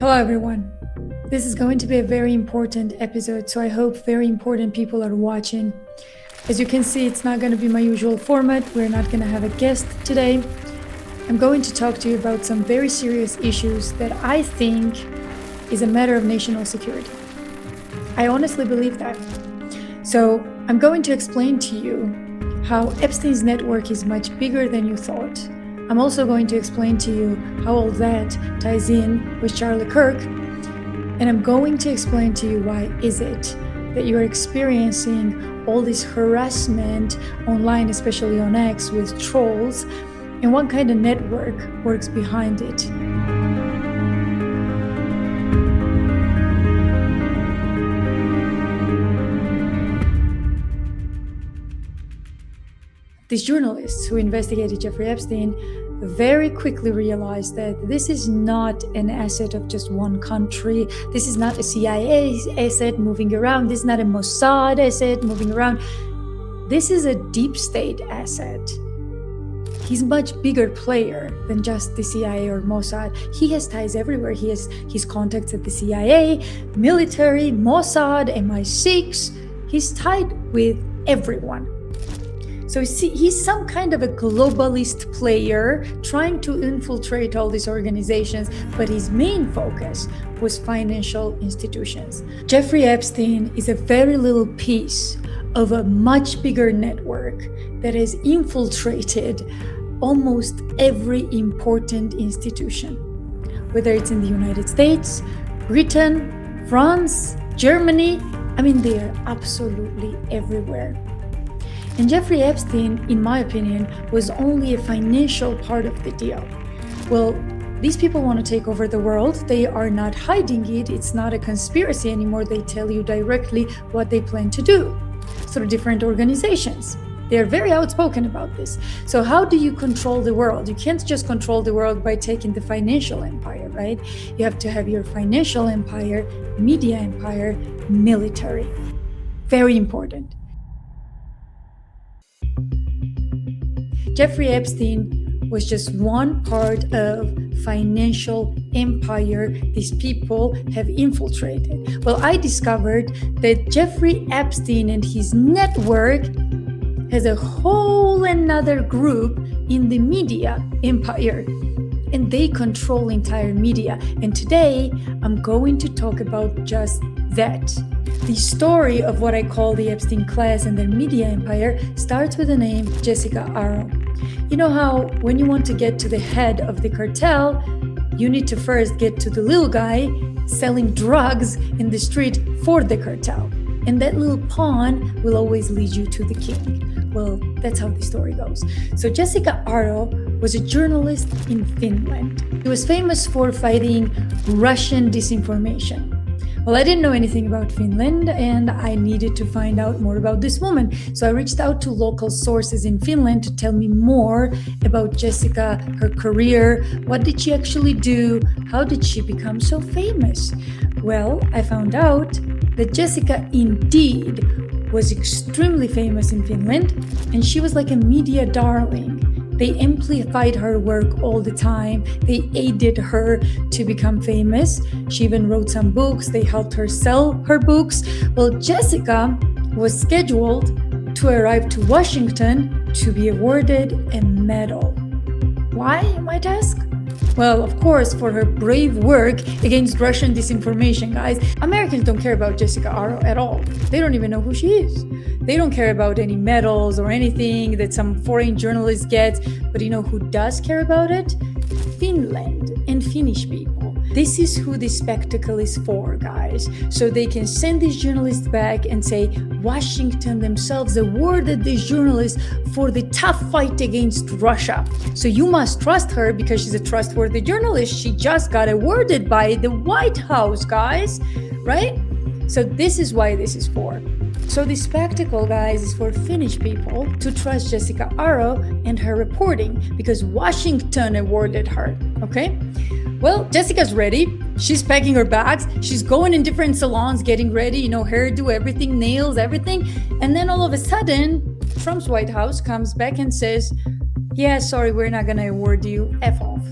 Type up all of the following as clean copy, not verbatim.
Hello everyone. This is going to be a very important episode, so I hope very important people are watching. As you can see, it's not going to be my usual format. We're not going to have a guest today. I'm going to talk to you about some very serious issues that I think is a matter of national security. I honestly believe that. So I'm going to explain to you how Epstein's network is much bigger than you thought. I'm also going to explain to you how all that ties in with Charlie Kirk. And I'm going to explain to you why is it that you're experiencing all this harassment online, especially on X, with trolls, and what kind of network works behind it. These journalists who investigated Jeffrey Epstein very quickly realized that this is not an asset of just one country. This is not a CIA asset moving around. This is not a Mossad asset moving around. This is a deep state asset. He's a much bigger player than just the CIA or Mossad. He has ties everywhere. He has his contacts at the CIA, military, Mossad, MI6. He's tied with everyone. So he's some kind of a globalist player trying to infiltrate all these organizations, but his main focus was financial institutions. Jeffrey Epstein is a very little piece of a much bigger network that has infiltrated almost every important institution, whether it's in the United States, Britain, France, Germany. I mean, they are absolutely everywhere. And Jeffrey Epstein, in my opinion, was only a financial part of the deal. Well, these people want to take over the world. They are not hiding it. It's not a conspiracy anymore. They tell you directly what they plan to do through different organizations. They are very outspoken about this. So how do you control the world? You can't just control the world by taking the financial empire, right? You have to have your financial empire, media empire, military. Very important. Jeffrey Epstein was just one part of financial empire these people have infiltrated. Well, I discovered that Jeffrey Epstein and his network has a whole another group in the media empire, and they control entire media. And today I'm going to talk about just that. The story of what I call the Epstein class and their media empire starts with the name Jessica Arrow. You know how when you want to get to the head of the cartel, you need to first get to the little guy selling drugs in the street for the cartel. And that little pawn will always lead you to the king. Well, that's how the story goes. So Jessica Arrow was a journalist in Finland. She was famous for fighting Russian disinformation. Well, I didn't know anything about Finland, and I needed to find out more about this woman. So I reached out to local sources in Finland to tell me more about Jessica, her career, what did she actually do, how did she become so famous? Well, I found out that Jessica indeed was extremely famous in Finland, and she was like a media darling. They amplified her work all the time. They aided her to become famous. She even wrote some books. They helped her sell her books. Well, Jessica was scheduled to arrive to Washington to be awarded a medal. Why, you might ask? Well, of course, for her brave work against Russian disinformation, guys. Americans don't care about Jessica Arrow at all. They don't even know who she is. They don't care about any medals or anything that some foreign journalist gets. But you know who does care about it? Finland and Finnish people. This is who this spectacle is for, guys. So they can send these journalists back and say, Washington themselves awarded this journalist for the tough fight against Russia. So you must trust her because she's a trustworthy journalist. She just got awarded by the White House, guys, right? So this is why this is for. So this spectacle, guys, is for Finnish people to trust Jessica Arrow and her reporting because Washington awarded her, okay? Well, Jessica's ready. She's packing her bags. She's going in different salons, getting ready, hairdo, everything, nails, everything. And then all of a sudden, Trump's White House comes back and says, yeah, sorry, we're not going to award you. F off.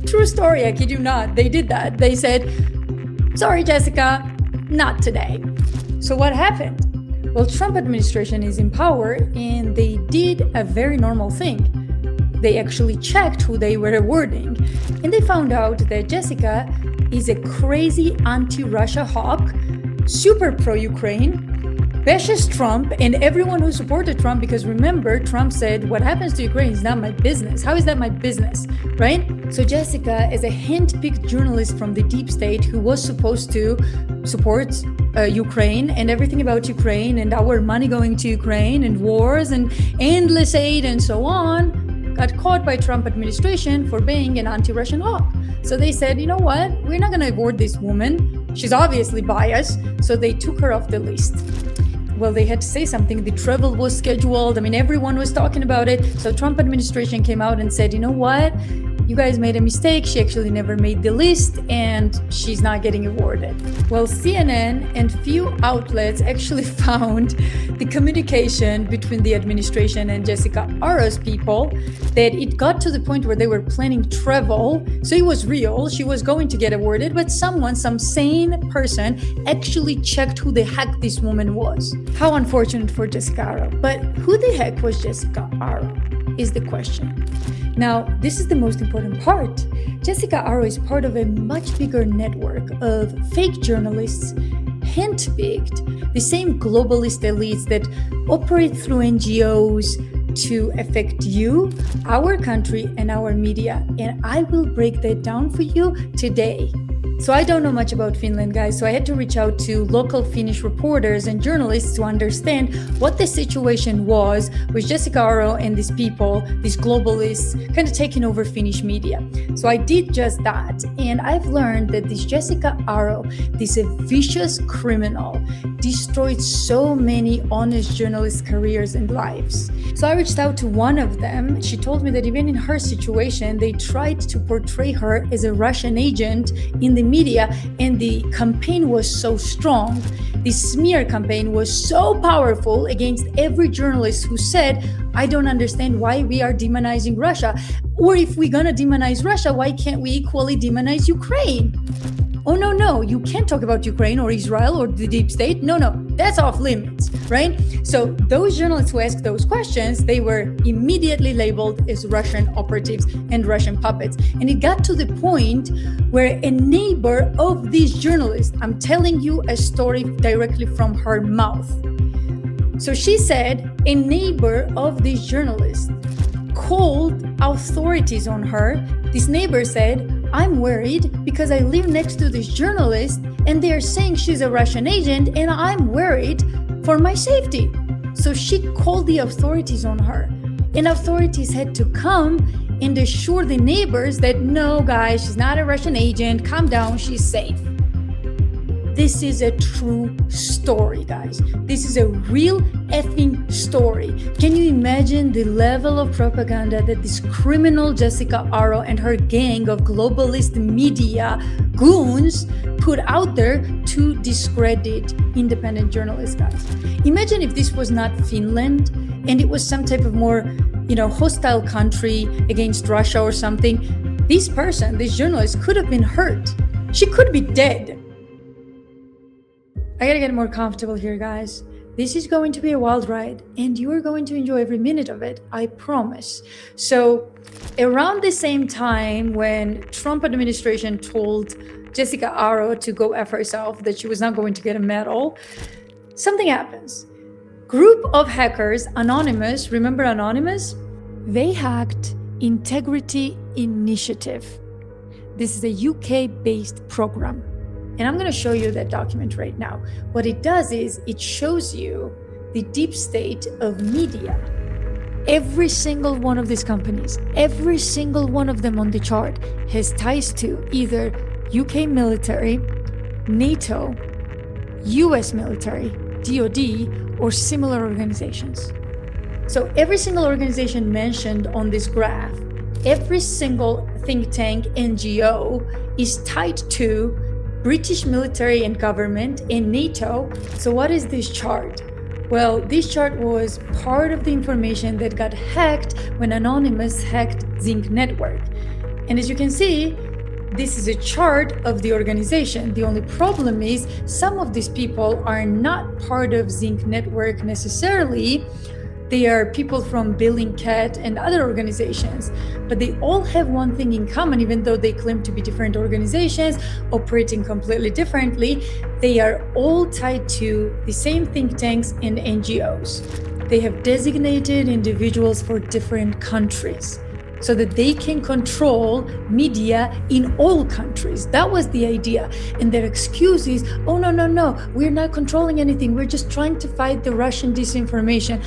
True story, I kid you not. They did that. They said, sorry, Jessica, not today. So what happened? Well, Trump administration is in power and they did a very normal thing. They actually checked who they were awarding. And they found out that Jessica is a crazy anti-Russia hawk, super pro-Ukraine, bashes Trump and everyone who supported Trump, because remember, Trump said, what happens to Ukraine is not my business. How is that my business, right? So Jessica is a hand-picked journalist from the deep state who was supposed to support Ukraine and everything about Ukraine and our money going to Ukraine and wars and endless aid and so on, got caught by Trump administration for being an anti-Russian hawk. So they said, you know what? We're not going to award this woman. She's obviously biased. So they took her off the list. Well, they had to say something. The travel was scheduled. I mean, everyone was talking about it. So Trump administration came out and said, you know what? You guys made a mistake. She actually never made the list and she's not getting awarded. Well, CNN and few outlets actually found the communication between the administration and Jessica Aro's people, that it got to the point where they were planning travel. So it was real. She was going to get awarded, but someone, some sane person actually checked who the heck this woman was. How unfortunate for Jessica Aro. But who the heck was Jessica Aro is the question. Now, this is the most important part. Jessica Aro is part of a much bigger network of fake journalists, handpicked, the same globalist elites that operate through NGOs to affect you, our country, and our media. And I will break that down for you today. So I don't know much about Finland, guys, so I had to reach out to local Finnish reporters and journalists to understand what the situation was with Jessica Aro and these people, these globalists, kind of taking over Finnish media. So I did just that, and I've learned that this Jessica Aro, this vicious criminal, destroyed so many honest journalists' careers and lives. So I reached out to one of them. She told me that even in her situation, they tried to portray her as a Russian agent in the media, and the campaign was so strong. The smear campaign was so powerful against every journalist who said, I don't understand why we are demonizing Russia. Or if we're gonna demonize Russia, why can't we equally demonize Ukraine? Oh, no, you can't talk about Ukraine or Israel or the deep state. No, that's off limits, right? So those journalists who asked those questions, they were immediately labeled as Russian operatives and Russian puppets. And it got to the point where a neighbor of these journalists, I'm telling you a story directly from her mouth. So she said a neighbor of this journalist called authorities on her. This neighbor said, I'm worried because I live next to this journalist and they are saying she's a Russian agent and I'm worried for my safety. So she called the authorities on her, and authorities had to come and assure the neighbors that no, guys, she's not a Russian agent. Calm down, she's safe. This is a true story, guys. This is a real effing story. Can you imagine the level of propaganda that this criminal Jessica Aro and her gang of globalist media goons put out there to discredit independent journalists, guys? Imagine if this was not Finland and it was some type of more, hostile country against Russia or something. This person, this journalist, could have been hurt. She could be dead. I gotta get more comfortable here, guys. This is going to be a wild ride, and you are going to enjoy every minute of it, I promise. So, around the same time when Trump administration told Jessica Aro to go F herself, that she was not going to get a medal, something happens. Group of hackers, Anonymous, remember Anonymous? They hacked Integrity Initiative. This is a UK-based program. And I'm going to show you that document right now. What it does is it shows you the deep state of media. Every single one of these companies, every single one of them on the chart has ties to either UK military, NATO, US military, DoD, or similar organizations. So every single organization mentioned on this graph, every single think tank, NGO, is tied to British military and government and NATO. So what is this chart? Well, this chart was part of the information that got hacked when Anonymous hacked Zinc Network. And as you can see, this is a chart of the organization. The only problem is some of these people are not part of Zinc Network necessarily. They are people from Bellingcat and other organizations, but they all have one thing in common, even though they claim to be different organizations operating completely differently. They are all tied to the same think tanks and NGOs. They have designated individuals for different countries so that they can control media in all countries. That was the idea. And their excuse is, oh, no, we're not controlling anything. We're just trying to fight the Russian disinformation.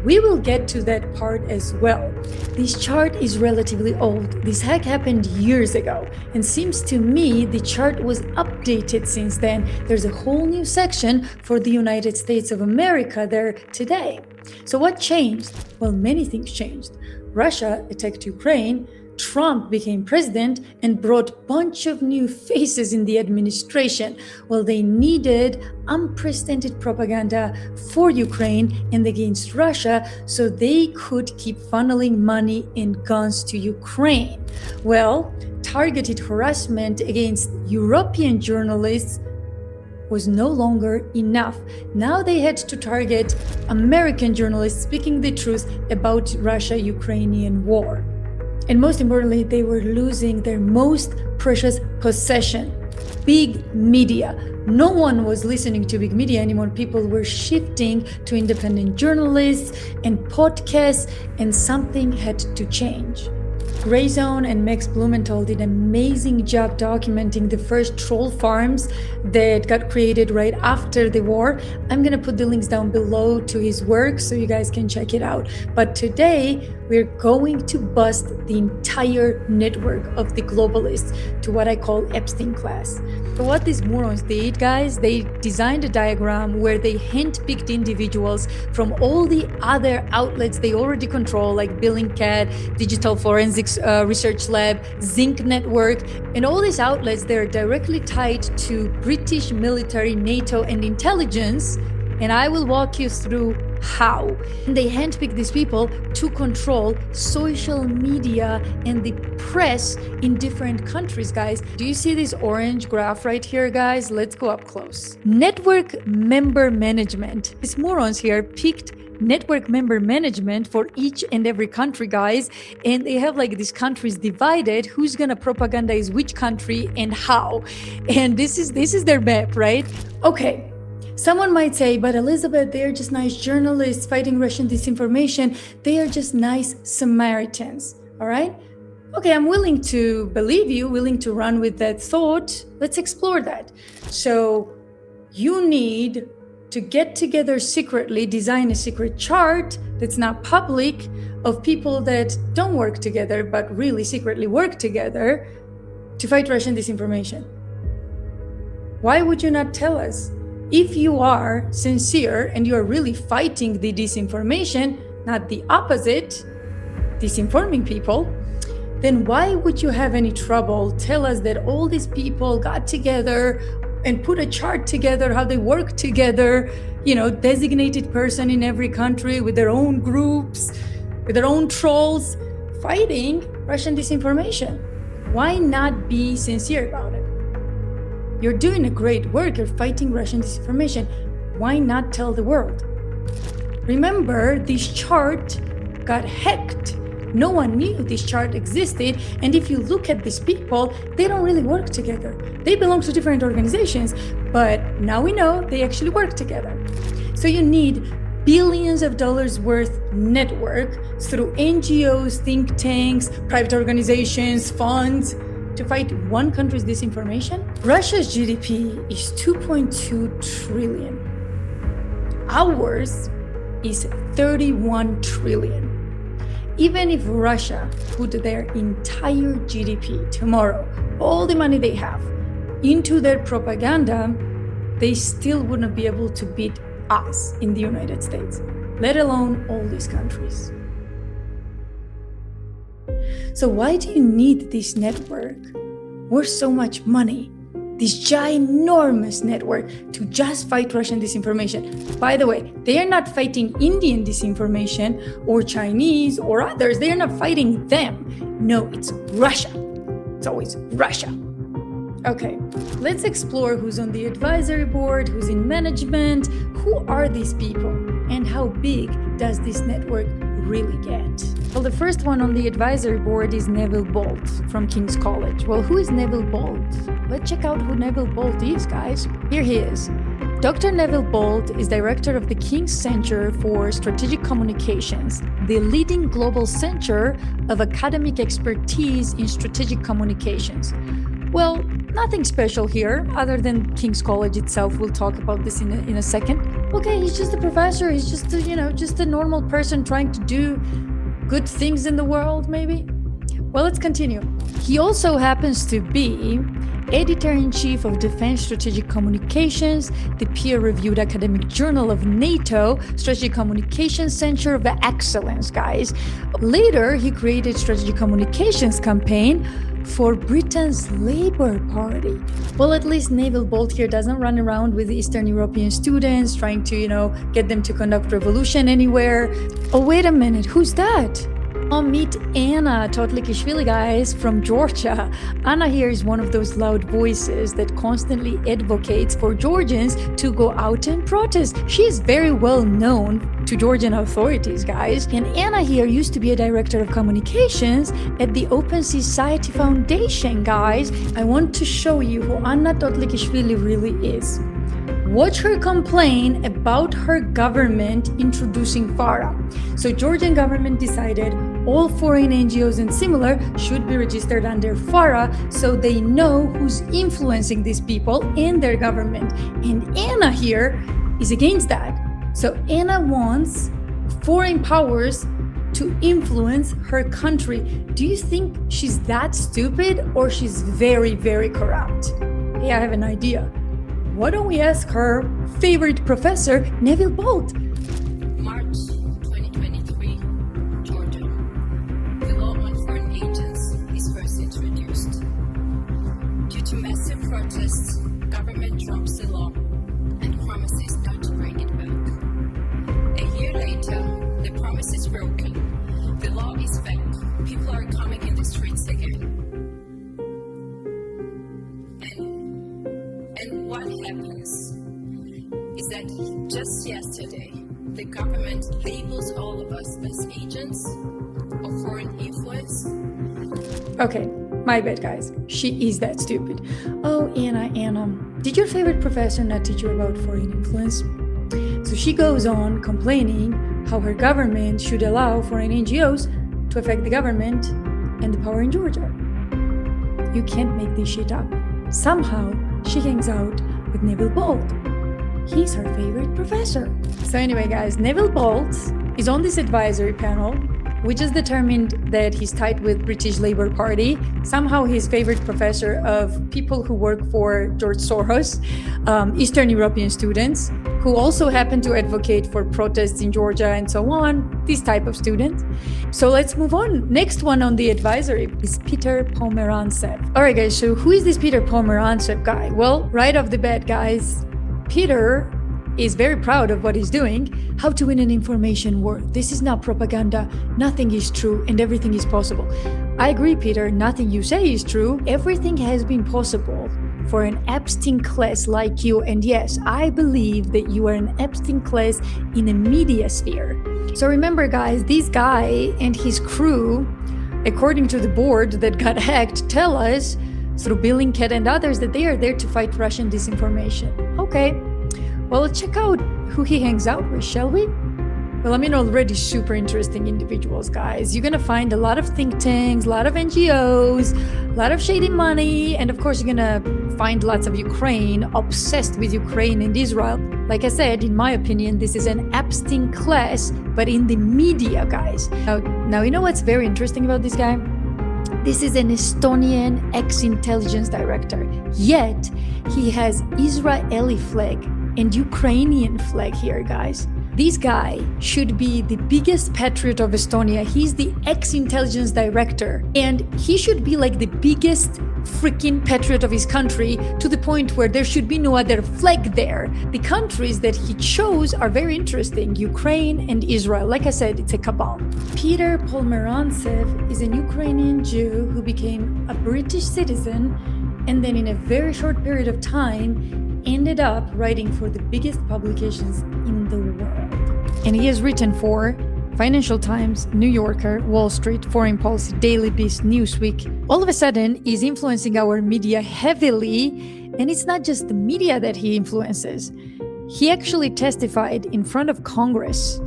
We will get to that part as well. This chart is relatively old. This hack happened years ago, and seems to me the chart was updated since then. There's a whole new section for the United States of America there today. So what changed? Well, many things changed. Russia attacked Ukraine, Trump became president and brought a bunch of new faces in the administration. Well, they needed unprecedented propaganda for Ukraine and against Russia so they could keep funneling money and guns to Ukraine. Well, targeted harassment against European journalists was no longer enough. Now they had to target American journalists speaking the truth about Russia-Ukrainian war. And most importantly, they were losing their most precious possession, big media. No one was listening to big media anymore. People were shifting to independent journalists and podcasts, and something had to change. Grayzone and Max Blumenthal did an amazing job documenting the first troll farms that got created right after the war. I'm going to put the links down below to his work so you guys can check it out. But today, we're going to bust the entire network of the globalists to what I call Epstein class. So what these morons did, guys, they designed a diagram where they handpicked individuals from all the other outlets they already control, like Bellingcat, Digital Forensics Research Lab, Zinc Network, and all these outlets, they're directly tied to British military, NATO, and intelligence. And I will walk you through how. And they handpick these people to control social media and the press in different countries, guys. Do you see this orange graph right here, guys? Let's go up close. Network member management. These morons here picked network member management for each and every country, guys, and they have like these countries divided, who's gonna propagandize which country and how. And this is their map, right? Okay. Someone might say, but Elizabeth, they're just nice journalists fighting Russian disinformation. They are just nice Samaritans, all right? Okay, I'm willing to believe you, willing to run with that thought. Let's explore that. So you need to get together secretly, design a secret chart that's not public of people that don't work together, but really secretly work together to fight Russian disinformation. Why would you not tell us? If you are sincere and you are really fighting the disinformation, not the opposite, disinforming people, then why would you have any trouble tell us that all these people got together and put a chart together, how they work together, designated person in every country with their own groups, with their own trolls, fighting Russian disinformation? Why not be sincere about it? You're doing a great work, you're fighting Russian disinformation. Why not tell the world? Remember, this chart got hacked. No one knew this chart existed, and if you look at these people, they don't really work together. They belong to different organizations, but now we know they actually work together. So you need billions of dollars worth network through NGOs, think tanks, private organizations, funds, to fight one country's disinformation? Russia's GDP is 2.2 trillion. Ours is 31 trillion. Even if Russia put their entire GDP tomorrow, all the money they have, into their propaganda, they still wouldn't be able to beat us in the United States, let alone all these countries. So why do you need this network worth so much money, this ginormous network, to just fight Russian disinformation? By the way, they are not fighting Indian disinformation or Chinese or others. They are not fighting them. No, it's Russia. It's always Russia. Okay, let's explore who's on the advisory board, who's in management, who are these people, and how big does this network really get? Well, the first one on the advisory board is Neville Bolt from King's College. Well, who is Neville Bolt? Let's check out who Neville Bolt is, guys. Here he is. Dr. Neville Bolt is director of the King's Center for Strategic Communications, the leading global center of academic expertise in strategic communications. Well, nothing special here, other than King's College itself. We'll talk about this in a second. Okay, he's just a professor. He's just a normal person trying to do good things in the world, maybe? Well, let's continue. He also happens to be editor-in-chief of Defense Strategic Communications, the peer-reviewed academic journal of NATO, Strategic Communications Center of Excellence, guys. Later, he created Strategic Communications campaign for Britain's Labour Party. Well, at least Neville Bolt here doesn't run around with Eastern European students trying to, get them to conduct revolution anywhere. Oh, wait a minute, who's that? Oh, meet Anna Totlikishvili, guys, from Georgia. Anna here is one of those loud voices that constantly advocates for Georgians to go out and protest. She is very well known to Georgian authorities, guys. And Anna here used to be a director of communications at the Open Society Foundation, guys. I want to show you who Anna Totlikishvili really is. Watch her complain about her government introducing FARA. So Georgian government decided all foreign NGOs and similar should be registered under FARA so they know who's influencing these people in their government. And Anna here is against that. So Anna wants foreign powers to influence her country. Do you think she's that stupid or she's very, very corrupt? Hey, I have an idea. Why don't we ask her favorite professor, Neville Bolt? March 2023, Georgia. The law on foreign agents is first introduced. Due to massive protests, government drops the law and promises not to bring it back. A year later, the promise is broken. The law is back. People are coming in the streets again. And what happens is that just yesterday, the government labels all of us as agents of foreign influence. Okay, my bad, guys. She is that stupid. Oh, Anna, did your favorite professor not teach you about foreign influence? So she goes on complaining how her government should allow foreign NGOs to affect the government and the power in Georgia. You can't make this shit up. Somehow, she hangs out with Neville Bolt. He's her favorite professor. So anyway, guys, Neville Bolt is on this advisory panel. We just determined that he's tied with British Labour Party. Somehow his favorite professor of people who work for George Soros, Eastern European students, who also happen to advocate for protests in Georgia and so on, these type of students. So let's move on. Next one on the advisory is Peter Pomerantsev. All right, guys, so who is this Peter Pomerantsev guy? Well, right off the bat, guys, Peter is very proud of what he's doing. How to win an information war. This is not propaganda. Nothing is true and everything is possible. I agree, Peter. Nothing you say is true. Everything has been possible for an Epstein class like you. And yes, I believe that you are an Epstein class in a media sphere. So remember, guys, this guy and his crew, according to the board that got hacked, tell us through Bellingcat and others that they are there to fight Russian disinformation. Okay. Well, let's check out who he hangs out with, shall we? Well, already super interesting individuals, guys. You're gonna find a lot of think tanks, a lot of NGOs, a lot of shady money, and of course, you're gonna find lots of Ukraine, obsessed with Ukraine and Israel. Like I said, in my opinion, this is an Epstein class, but in the media, guys. Now, you know what's very interesting about this guy? This is an Estonian ex-intelligence director, yet he has Israeli flag and Ukrainian flag here, guys. This guy should be the biggest patriot of Estonia. He's the ex-intelligence director, and he should be like the biggest freaking patriot of his country, to the point where there should be no other flag there. The countries that he chose are very interesting: Ukraine and Israel. Like I said, it's a cabal. Peter Pomerantsev is an Ukrainian Jew who became a British citizen and then in a very short period of time ended up writing for the biggest publications in the world. And he has written for Financial Times, New Yorker, Wall Street, Foreign Policy, Daily Beast, Newsweek. All of a sudden, he's influencing our media heavily, and it's not just the media that he influences. He actually testified in front of Congress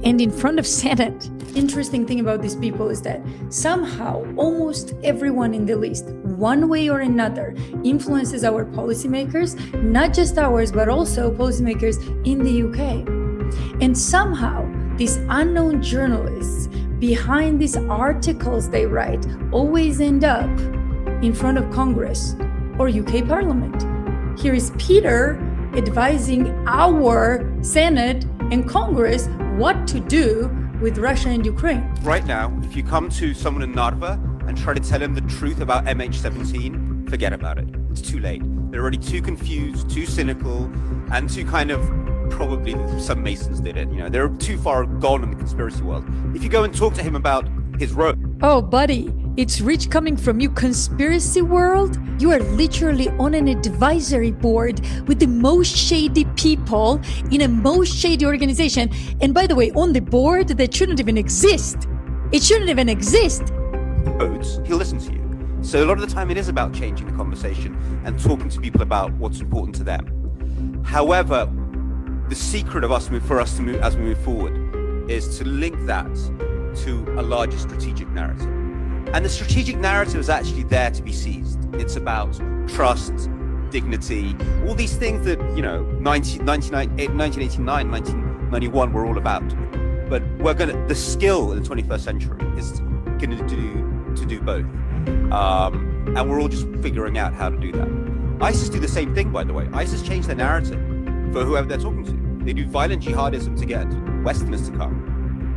and in front of Senate. Interesting thing about these people is that somehow almost everyone in the list, one way or another, influences our policymakers, not just ours, but also policymakers in the UK. And somehow these unknown journalists behind these articles they write always end up in front of Congress or UK Parliament. Here is Peter advising our Senate and Congress what to do with Russia and Ukraine. Right now, if you come to someone in Narva and try to tell him the truth about MH17, forget about it. It's too late. They're already too confused, too cynical, and too kind of probably some Masons did it. You know, they're too far gone in the conspiracy world. If you go and talk to him about his road. Oh, buddy, it's rich coming from you, conspiracy world. You are literally on an advisory board with the most shady people in a most shady organization. And by the way, on the board that shouldn't even exist. It shouldn't even exist. He'll listen to you. So a lot of the time it is about changing the conversation and talking to people about what's important to them. However, the secret of as we move forward is to link that to a larger strategic narrative. And the strategic narrative is actually there to be seized. It's about trust, dignity, all these things that, 1989, 1991 were all about. But the skill in the 21st century is going to do both. And we're all just figuring out how to do that. ISIS do the same thing, by the way. ISIS changed their narrative for whoever they're talking to. They do violent jihadism to get Westerners to come.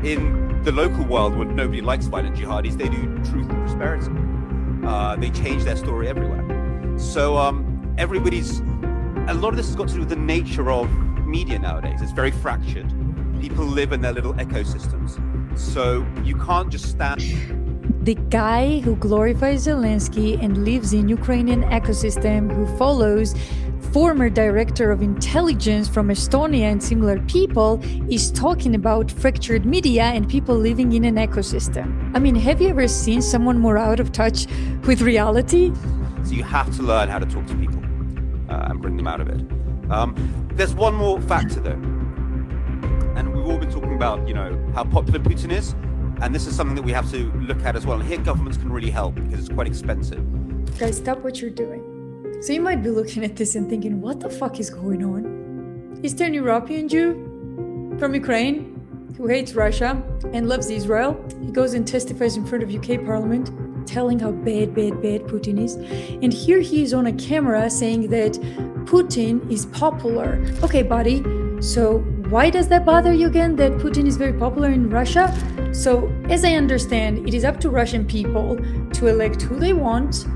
In the local world, where nobody likes violent jihadis, they do truth and prosperity. They change their story everywhere. So a lot of this has got to do with the nature of media nowadays. It's very fractured. People live in their little ecosystems. So you can't just stand. The guy who glorifies Zelensky and lives in Ukrainian ecosystem, who follows former director of intelligence from Estonia and similar people, is talking about fractured media and people living in an ecosystem. I mean, have you ever seen someone more out of touch with reality? So you have to learn how to talk to people and bring them out of it. There's one more factor though. And we've all been talking about, how popular Putin is. And this is something that we have to look at as well. And here governments can really help because it's quite expensive. Guys, stop what you're doing. So you might be looking at this and thinking, what the fuck is going on? Eastern European Jew from Ukraine who hates Russia and loves Israel. He goes and testifies in front of UK Parliament telling how bad Putin is. And here he is on a camera saying that Putin is popular. Okay, buddy, so why does that bother you again, that Putin is very popular in Russia? So as I understand, it is up to Russian people to elect who they want,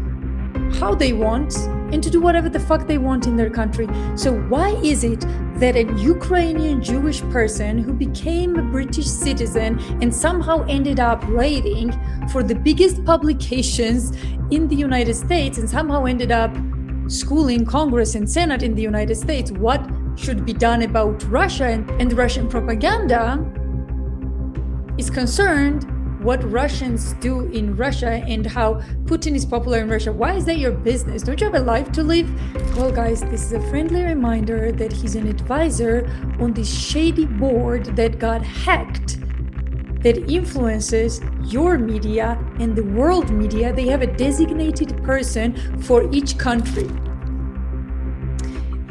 how they want, and to do whatever the fuck they want in their country. So why is it that a Ukrainian Jewish person who became a British citizen and somehow ended up writing for the biggest publications in the United States and somehow ended up schooling Congress and Senate in the United States what should be done about Russia and Russian propaganda, is concerned what Russians do in Russia and how Putin is popular in Russia? Why is that your business? Don't you have a life to live? Well, guys, this is a friendly reminder that he's an advisor on this shady board that got hacked, that influences your media and the world media. They have a designated person for each country.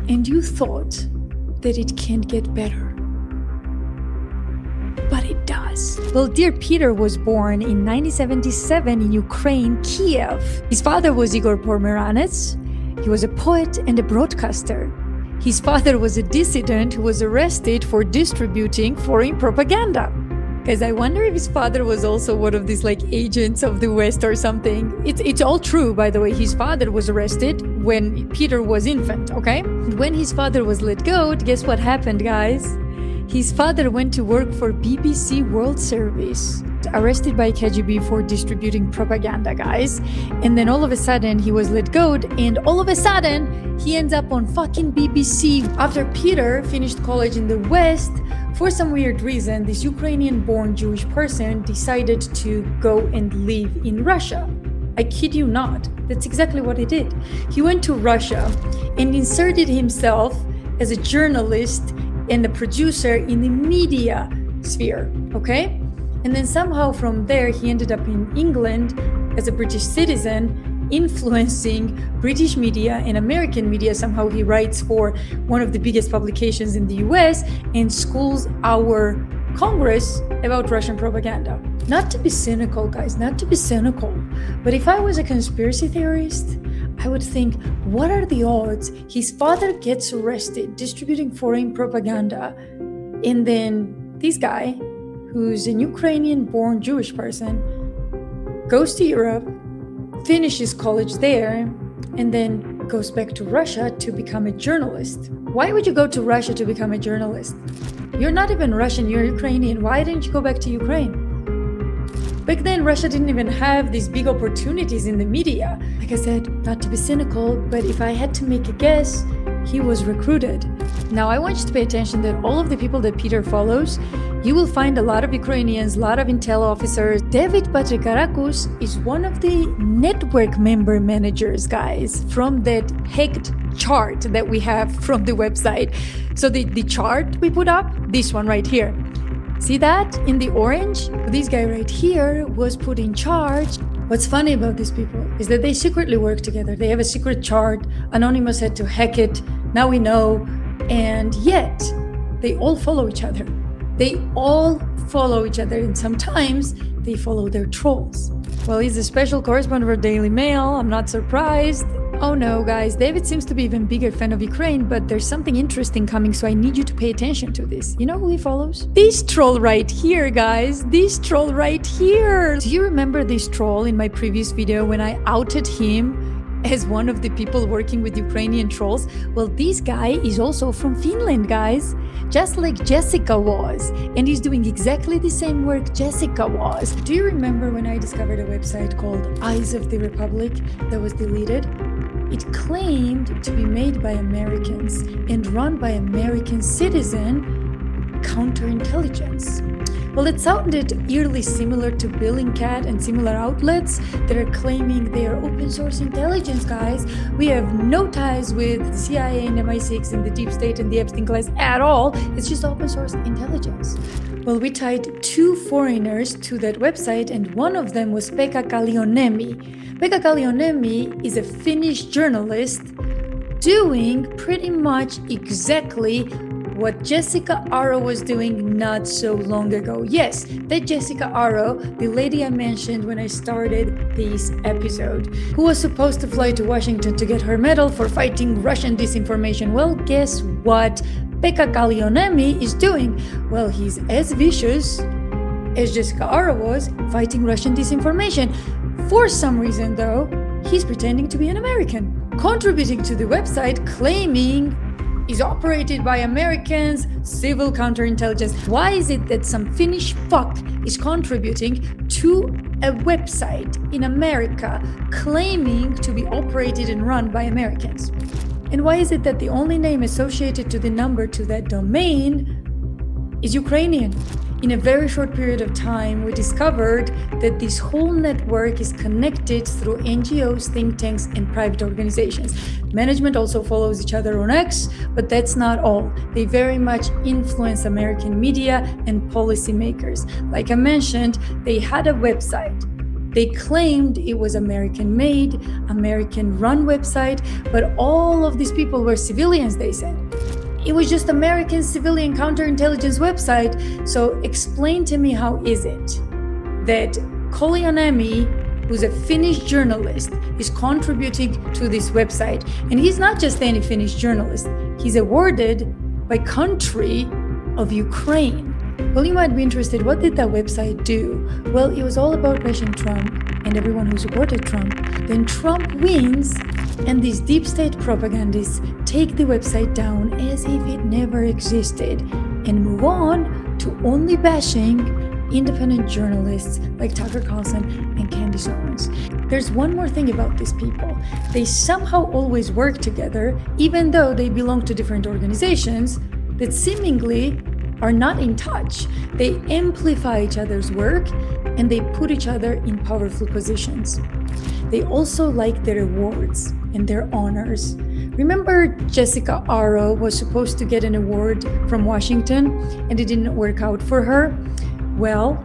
And you thought that it can't get better. But it does. Well, dear Peter was born in 1977 in Ukraine, Kiev. His father was Igor Pomeranets. He was a poet and a broadcaster. His father was a dissident who was arrested for distributing foreign propaganda. Guys, I wonder if his father was also one of these agents of the West or something. It's all true, by the way. His father was arrested when Peter was infant, okay? And when his father was let go, guess what happened, guys? His father went to work for BBC World Service. got arrested by KGB for distributing propaganda, guys. And then all of a sudden, he was let go. And all of a sudden, he ends up on fucking BBC. After Peter finished college in the West, for some weird reason, this Ukrainian-born Jewish person decided to go and live in Russia. I kid you not. That's exactly what he did. He went to Russia and inserted himself as a journalist and a producer in the media sphere, okay? And then somehow from there, he ended up in England as a British citizen, influencing British media and American media. Somehow he writes for one of the biggest publications in the US and schools our Congress about Russian propaganda. Not to be cynical, guys, not to be cynical, but if I was a conspiracy theorist, I would think, what are the odds his father gets arrested distributing foreign propaganda, and then this guy, who's an Ukrainian-born Jewish person, goes to Europe, finishes college there, and then goes back to Russia to become a journalist. Why would you go to Russia to become a journalist? You're not even Russian, you're Ukrainian. Why didn't you go back to Ukraine? Back then, Russia didn't even have these big opportunities in the media. Like I said, not to be cynical, but if I had to make a guess, he was recruited. Now, I want you to pay attention that all of the people that Peter follows, you will find a lot of Ukrainians, a lot of intel officers. David Patrikarakus is one of the network member managers, guys, from that hacked chart that we have from the website. So the chart we put up, this one right here. See that in the orange? This guy right here was put in charge. What's funny about these people is that they secretly work together. They have a secret chart. Anonymous had to hack it. Now we know. And yet, they all follow each other. They all follow each other, and sometimes they follow their trolls. Well, he's a special correspondent for Daily Mail. I'm not surprised. Oh no, guys, David seems to be even bigger fan of Ukraine, but there's something interesting coming, so I need you to pay attention to this. You know who he follows? This troll right here, guys. This troll right here. Do you remember this troll in my previous video when I outed him as one of the people working with Ukrainian trolls? Well, this guy is also from Finland, guys, just like Jessica was, and he's doing exactly the same work Jessica was. Do you remember when I discovered a website called Eyes of the Republic that was deleted? It claimed to be made by Americans and run by American citizen counterintelligence. Well, it sounded eerily similar to Bellingcat and similar outlets that are claiming they are open source intelligence, guys. We have no ties with the CIA and MI6 and the deep state and the Epstein class at all. It's just open source intelligence. Well, we tied 2 foreigners to that website, and one of them was Pekka Kalliomäki. Pekka Kalliomäki is a Finnish journalist doing pretty much exactly what Jessica Arrow was doing not so long ago. Yes, that Jessica Arrow, the lady I mentioned when I started this episode, who was supposed to fly to Washington to get her medal for fighting Russian disinformation. Well, guess what Pekka Kalliomäki is doing? Well, he's as vicious as Jessica Arrow was fighting Russian disinformation. For some reason, though, he's pretending to be an American, contributing to the website, claiming is operated by Americans, civil counterintelligence. Why is it that some Finnish fuck is contributing to a website in America claiming to be operated and run by Americans? And why is it that the only name associated to the number to that domain is Ukrainian? In a very short period of time, we discovered that this whole network is connected through NGOs, think tanks, and private organizations. Management also follows each other on X, but that's not all. They very much influence American media and policymakers. Like I mentioned, they had a website. They claimed it was American-made, American-run website, but all of these people were civilians, they said. It was just American civilian counterintelligence website. So explain to me, how is it that Kalliomäki, who's a Finnish journalist, is contributing to this website? And he's not just any Finnish journalist. He's awarded by country of Ukraine. Well, you might be interested, what did that website do? Well, it was all about bashing Trump and everyone who supported Trump. Then Trump wins, and these deep state propagandists take the website down as if it never existed and move on to only bashing independent journalists like Tucker Carlson and Candace Owens. There's one more thing about these people. They somehow always work together, even though they belong to different organizations that seemingly are not in touch. They amplify each other's work and they put each other in powerful positions. They also like their awards and their honors. Remember Jessica Arrow was supposed to get an award from Washington and it didn't work out for her? Well,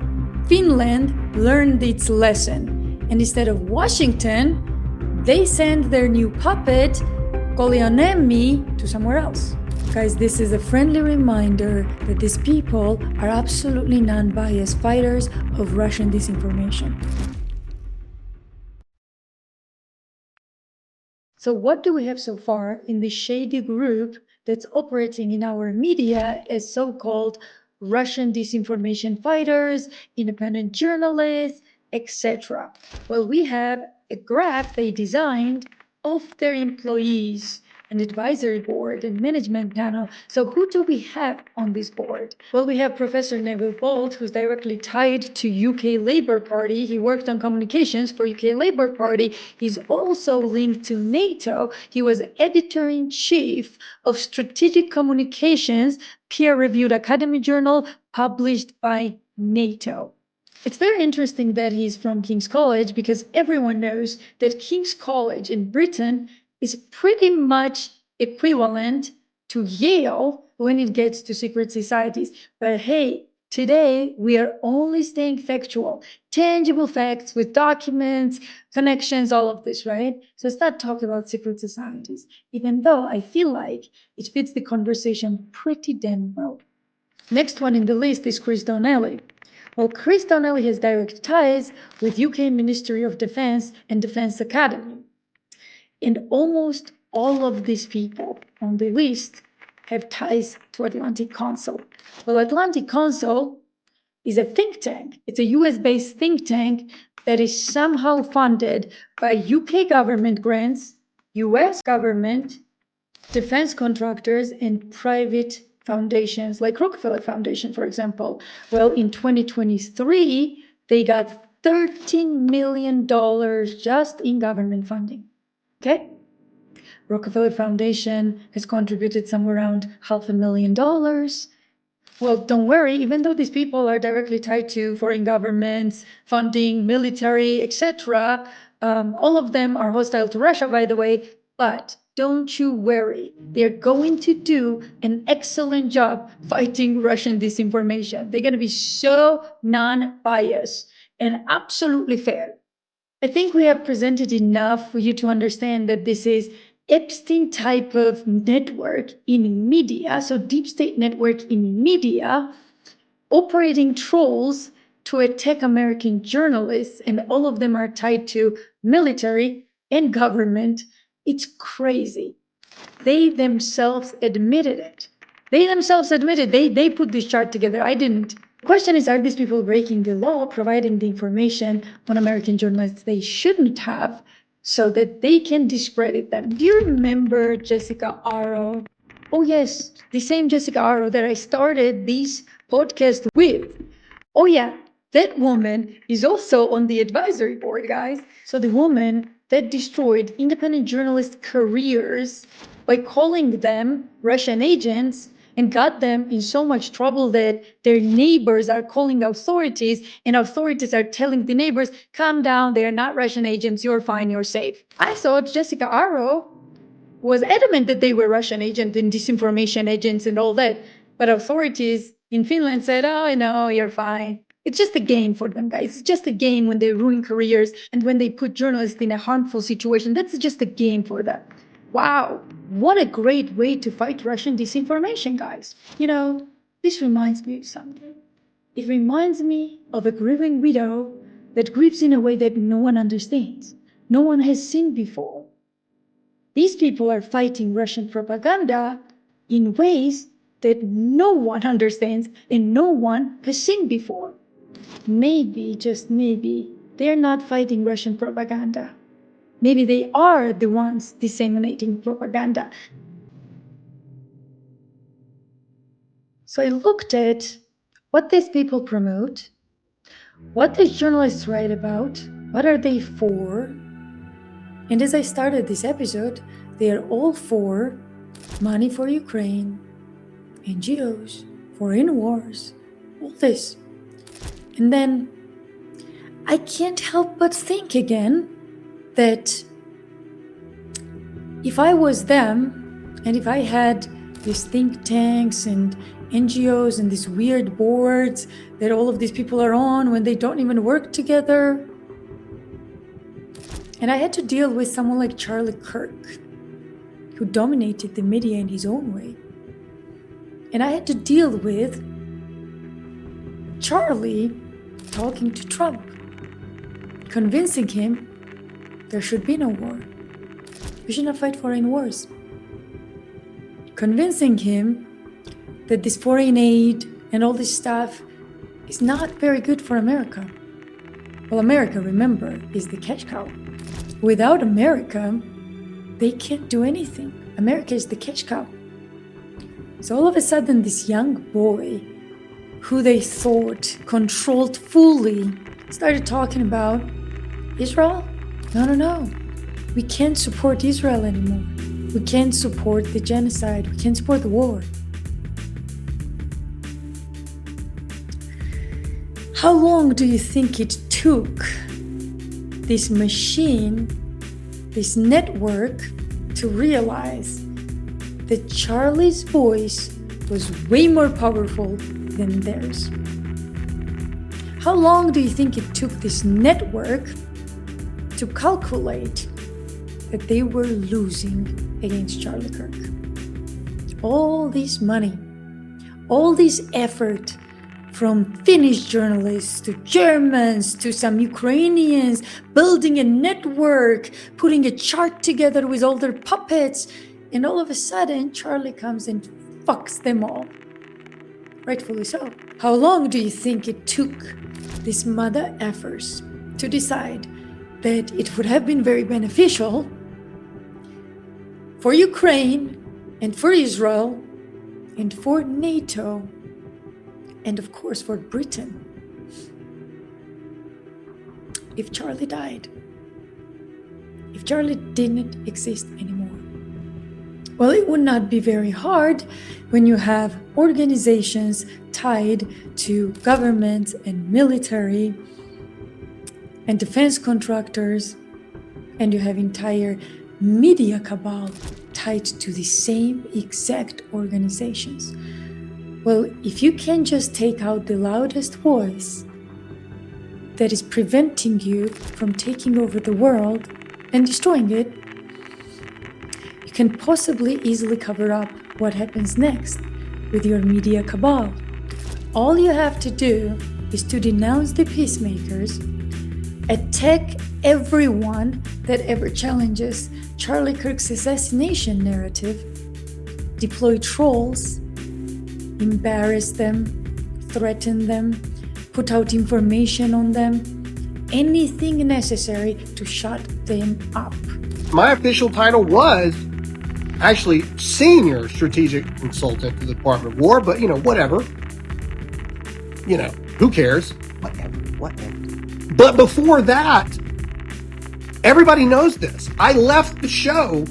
Finland learned its lesson, and instead of Washington, they sent their new puppet, Kolionemi, to somewhere else. Guys, this is a friendly reminder that these people are absolutely non-biased fighters of Russian disinformation. So what do we have so far in the shady group that's operating in our media as so-called Russian disinformation fighters, independent journalists, etc.? Well, we have a graph they designed of their employees, an advisory board and management panel. So who do we have on this board? Well, we have Professor Neville Bolt, who's directly tied to UK Labour Party. He worked on communications for UK Labour Party. He's also linked to NATO. He was editor-in-chief of Strategic Communications, peer-reviewed academic journal published by NATO. It's very interesting that he's from King's College because everyone knows that King's College in Britain is pretty much equivalent to Yale when it gets to secret societies. But hey, today we are only staying factual, tangible facts with documents, connections, all of this, right? So let's not talk about secret societies, even though I feel like it fits the conversation pretty damn well. Next one in the list is Chris Donnelly. Well, Chris Donnelly has direct ties with UK Ministry of Defence and Defence Academy. And almost all of these people on the list have ties to Atlantic Council. Well, Atlantic Council is a think tank. It's a US-based think tank that is somehow funded by UK government grants, US government, defense contractors, and private foundations like Rockefeller Foundation, for example. Well, in 2023, they got $13 million just in government funding. Okay? Rockefeller Foundation has contributed somewhere around $500,000. Well, don't worry, even though these people are directly tied to foreign governments, funding, military, etc., all of them are hostile to Russia, by the way, but don't you worry. They're going to do an excellent job fighting Russian disinformation. They're going to be so non-biased and absolutely fair. I think we have presented enough for you to understand that this is Epstein type of network in media, so deep state network in media, operating trolls to attack American journalists, and all of them are tied to military and government. It's crazy. They themselves admitted it. They put this chart together. I didn't. The question is, are these people breaking the law, providing the information on American journalists they shouldn't have so that they can discredit them? Do you remember Jessica Arrow? Oh yes, the same Jessica Arrow that I started this podcast with. Oh yeah, that woman is also on the advisory board, guys. So the woman that destroyed independent journalists' careers by calling them Russian agents and got them in so much trouble that their neighbors are calling authorities and authorities are telling the neighbors, calm down, they're not Russian agents, you're fine, you're safe. I thought Jessica Arrow was adamant that they were Russian agents and disinformation agents and all that. But authorities in Finland said, oh, no, you're fine. It's just a game for them, guys. It's just a game when they ruin careers and when they put journalists in a harmful situation. That's just a game for them. Wow, what a great way to fight Russian disinformation, guys. You know, this reminds me of something. It reminds me of a grieving widow that grieves in a way that no one understands, no one has seen before. These people are fighting Russian propaganda in ways that no one understands and no one has seen before. Maybe, just maybe, they're not fighting Russian propaganda. Maybe they are the ones disseminating propaganda. So I looked at what these people promote What do journalists write about? What are they for? And as I started this episode, they are all for money for Ukraine, NGOs, foreign wars, all this. And then I can't help but think again that if I was them and if I had these think tanks and NGOs and these weird boards that all of these people are on when they don't even work together, and I had to deal with someone like Charlie Kirk, who dominated the media in his own way, and I had to deal with Charlie talking to Trump, convincing him there should be no war. We should not fight foreign wars. Convincing him that this foreign aid and all this stuff is not very good for America. Well, America, remember, is the cash cow. Without America, they can't do anything. America is the cash cow. So all of a sudden, this young boy, who they thought controlled fully, started talking about Israel? No. We can't support Israel anymore. We can't support the genocide. We can't support the war. How long do you think it took this machine, this network, to realize that Charlie's voice was way more powerful than theirs? How long do you think it took this network to calculate that they were losing against Charlie Kirk? All this money, all this effort from Finnish journalists to Germans to some Ukrainians, building a network, putting a chart together with all their puppets, and all of a sudden Charlie comes and fucks them all. Rightfully so. How long do you think it took these mother effers to decide that it would have been very beneficial for Ukraine and for Israel and for NATO and of course for Britain if Charlie died, if Charlie didn't exist anymore? Well, it would not be very hard when you have organizations tied to government and military and defense contractors, and you have entire media cabal tied to the same exact organizations. Well, if you can just take out the loudest voice that is preventing you from taking over the world and destroying it, you can possibly easily cover up what happens next with your media cabal. All you have to do is to denounce the peacemakers, attack everyone that ever challenges Charlie Kirk's assassination narrative, deploy trolls, embarrass them, threaten them, put out information on them, anything necessary to shut them up. My official title was actually senior strategic consultant to the Department of War, but whatever. Who cares? Whatever. But before that, everybody knows this. I left the show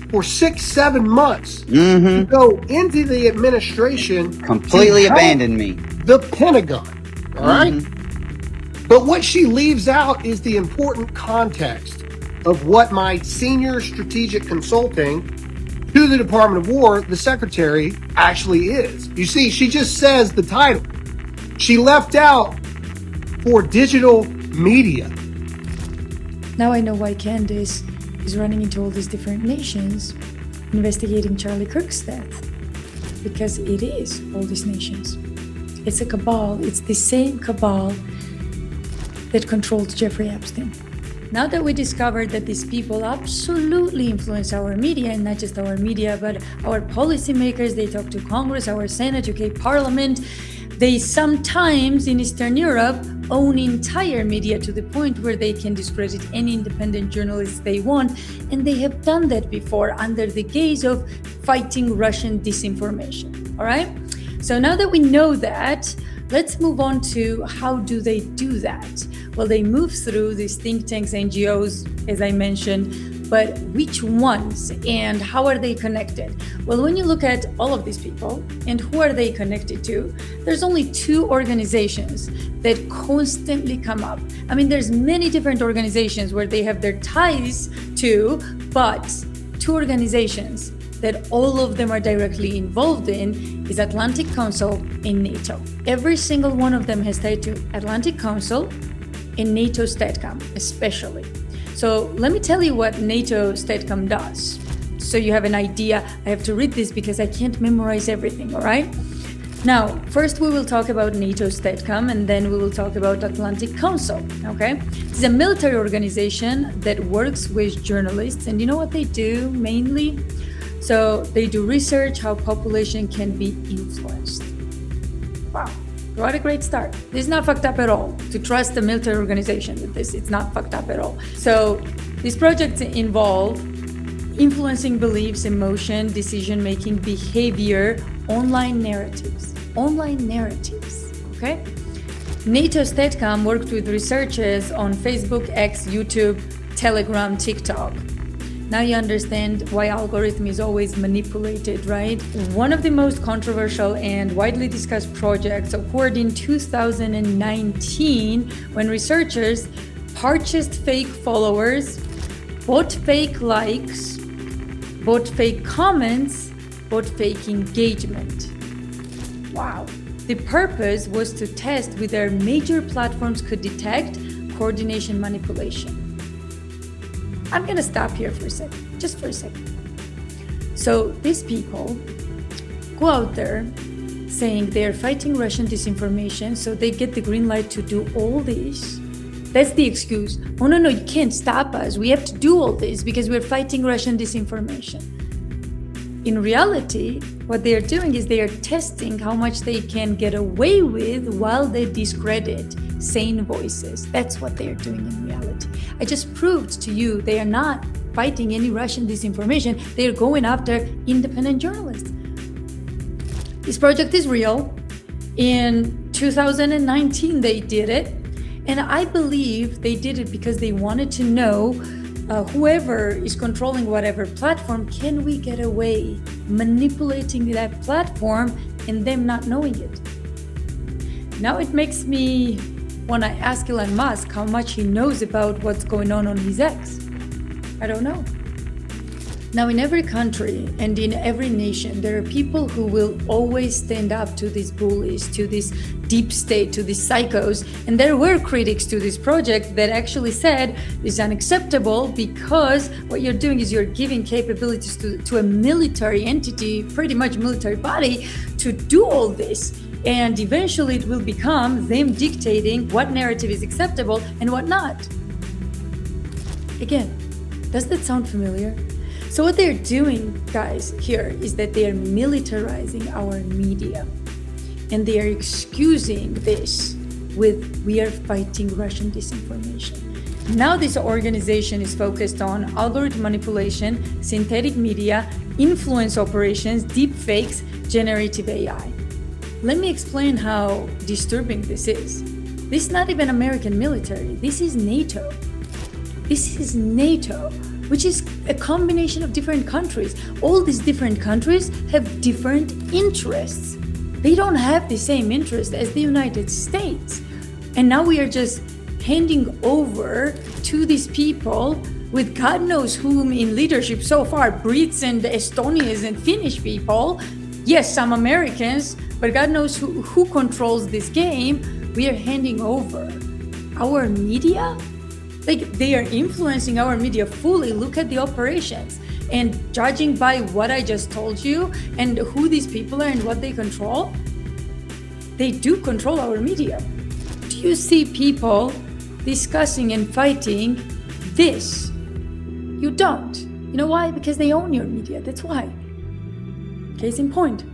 for 6-7 months to go into the administration. Completely abandoned me. The Pentagon. All right? But what she leaves out is the important context of what my senior strategic consulting to the Department of War, the secretary, actually is. You see, she just says the title. She left out for digital media. Now I know why Candace is running into all these different nations investigating Charlie Kirk's death. Because it is all these nations. It's a cabal. It's the same cabal that controlled Jeffrey Epstein. Now that we discovered that these people absolutely influence our media, and not just our media, but our policymakers, they talk to Congress, our Senate, UK Parliament, they sometimes in Eastern Europe own entire media to the point where they can discredit any independent journalists they want, and they have done that before under the guise of fighting Russian disinformation, all right? So now that we know that, let's move on to how do they do that? Well, they move through these think tanks, NGOs, as I mentioned, but which ones and how are they connected? Well, when you look at all of these people and who are they connected to, there's only two organizations that constantly come up. I mean, there's many different organizations where they have their ties to, but two organizations that all of them are directly involved in is Atlantic Council and NATO. Every single one of them has tied to Atlantic Council and NATO StatCom, especially. So let me tell you what NATO StatCom does. So you have an idea. I have to read this because I can't memorize everything, all right? Now, first we will talk about NATO StatCom and then we will talk about Atlantic Council, okay? It's a military organization that works with journalists, and you know what they do mainly? So they do research how population can be influenced. Wow, what a great start. This is not fucked up at all. To trust a military organization with this, it's not fucked up at all. So these projects involve influencing beliefs, emotion, decision-making, behavior, online narratives, okay? NATO StatCom worked with researchers on Facebook, X, YouTube, Telegram, TikTok. Now you understand why algorithm is always manipulated, right? One of the most controversial and widely discussed projects occurred in 2019 when researchers purchased fake followers, bought fake likes, bought fake comments, bought fake engagement. Wow. The purpose was to test whether major platforms could detect coordination manipulation. I'm gonna stop here for a second, just for a second. So these people go out there saying they're fighting Russian disinformation, so they get the green light to do all this. That's the excuse. Oh, no, you can't stop us. We have to do all this because we're fighting Russian disinformation. In reality, what they are doing is they are testing how much they can get away with while they discredit sane voices. That's what they are doing in reality. I just proved to you they are not fighting any Russian disinformation. They are going after independent journalists. This project is real. In 2019, they did it. And I believe they did it because they wanted to know whoever is controlling whatever platform, can we get away manipulating that platform and them not knowing it? Now it makes me want to ask Elon Musk how much he knows about what's going on his X. I don't know. Now, in every country and in every nation, there are people who will always stand up to these bullies, to this deep state, to these psychos. And there were critics to this project that actually said this is unacceptable because what you're doing is you're giving capabilities to a military entity, pretty much military body, to do all this. And eventually it will become them dictating what narrative is acceptable and what not. Again, does that sound familiar? So what they're doing, guys, here is that they are militarizing our media. And they are excusing this with we are fighting Russian disinformation. Now this organization is focused on algorithm manipulation, synthetic media, influence operations, deep fakes, generative AI. Let me explain how disturbing this is. This is not even American military. This is NATO. This is NATO, which is a combination of different countries. All these different countries have different interests. They don't have the same interest as the United States. And now we are just handing over to these people with God knows whom in leadership so far, Brits and Estonians and Finnish people. Yes, some Americans, but God knows who controls this game. We are handing over our media. Like, they are influencing our media fully. Look at the operations. And judging by what I just told you and who these people are and what they control, they do control our media. Do you see people discussing and fighting this? You don't. You know why? Because they own your media. That's why. Case in point.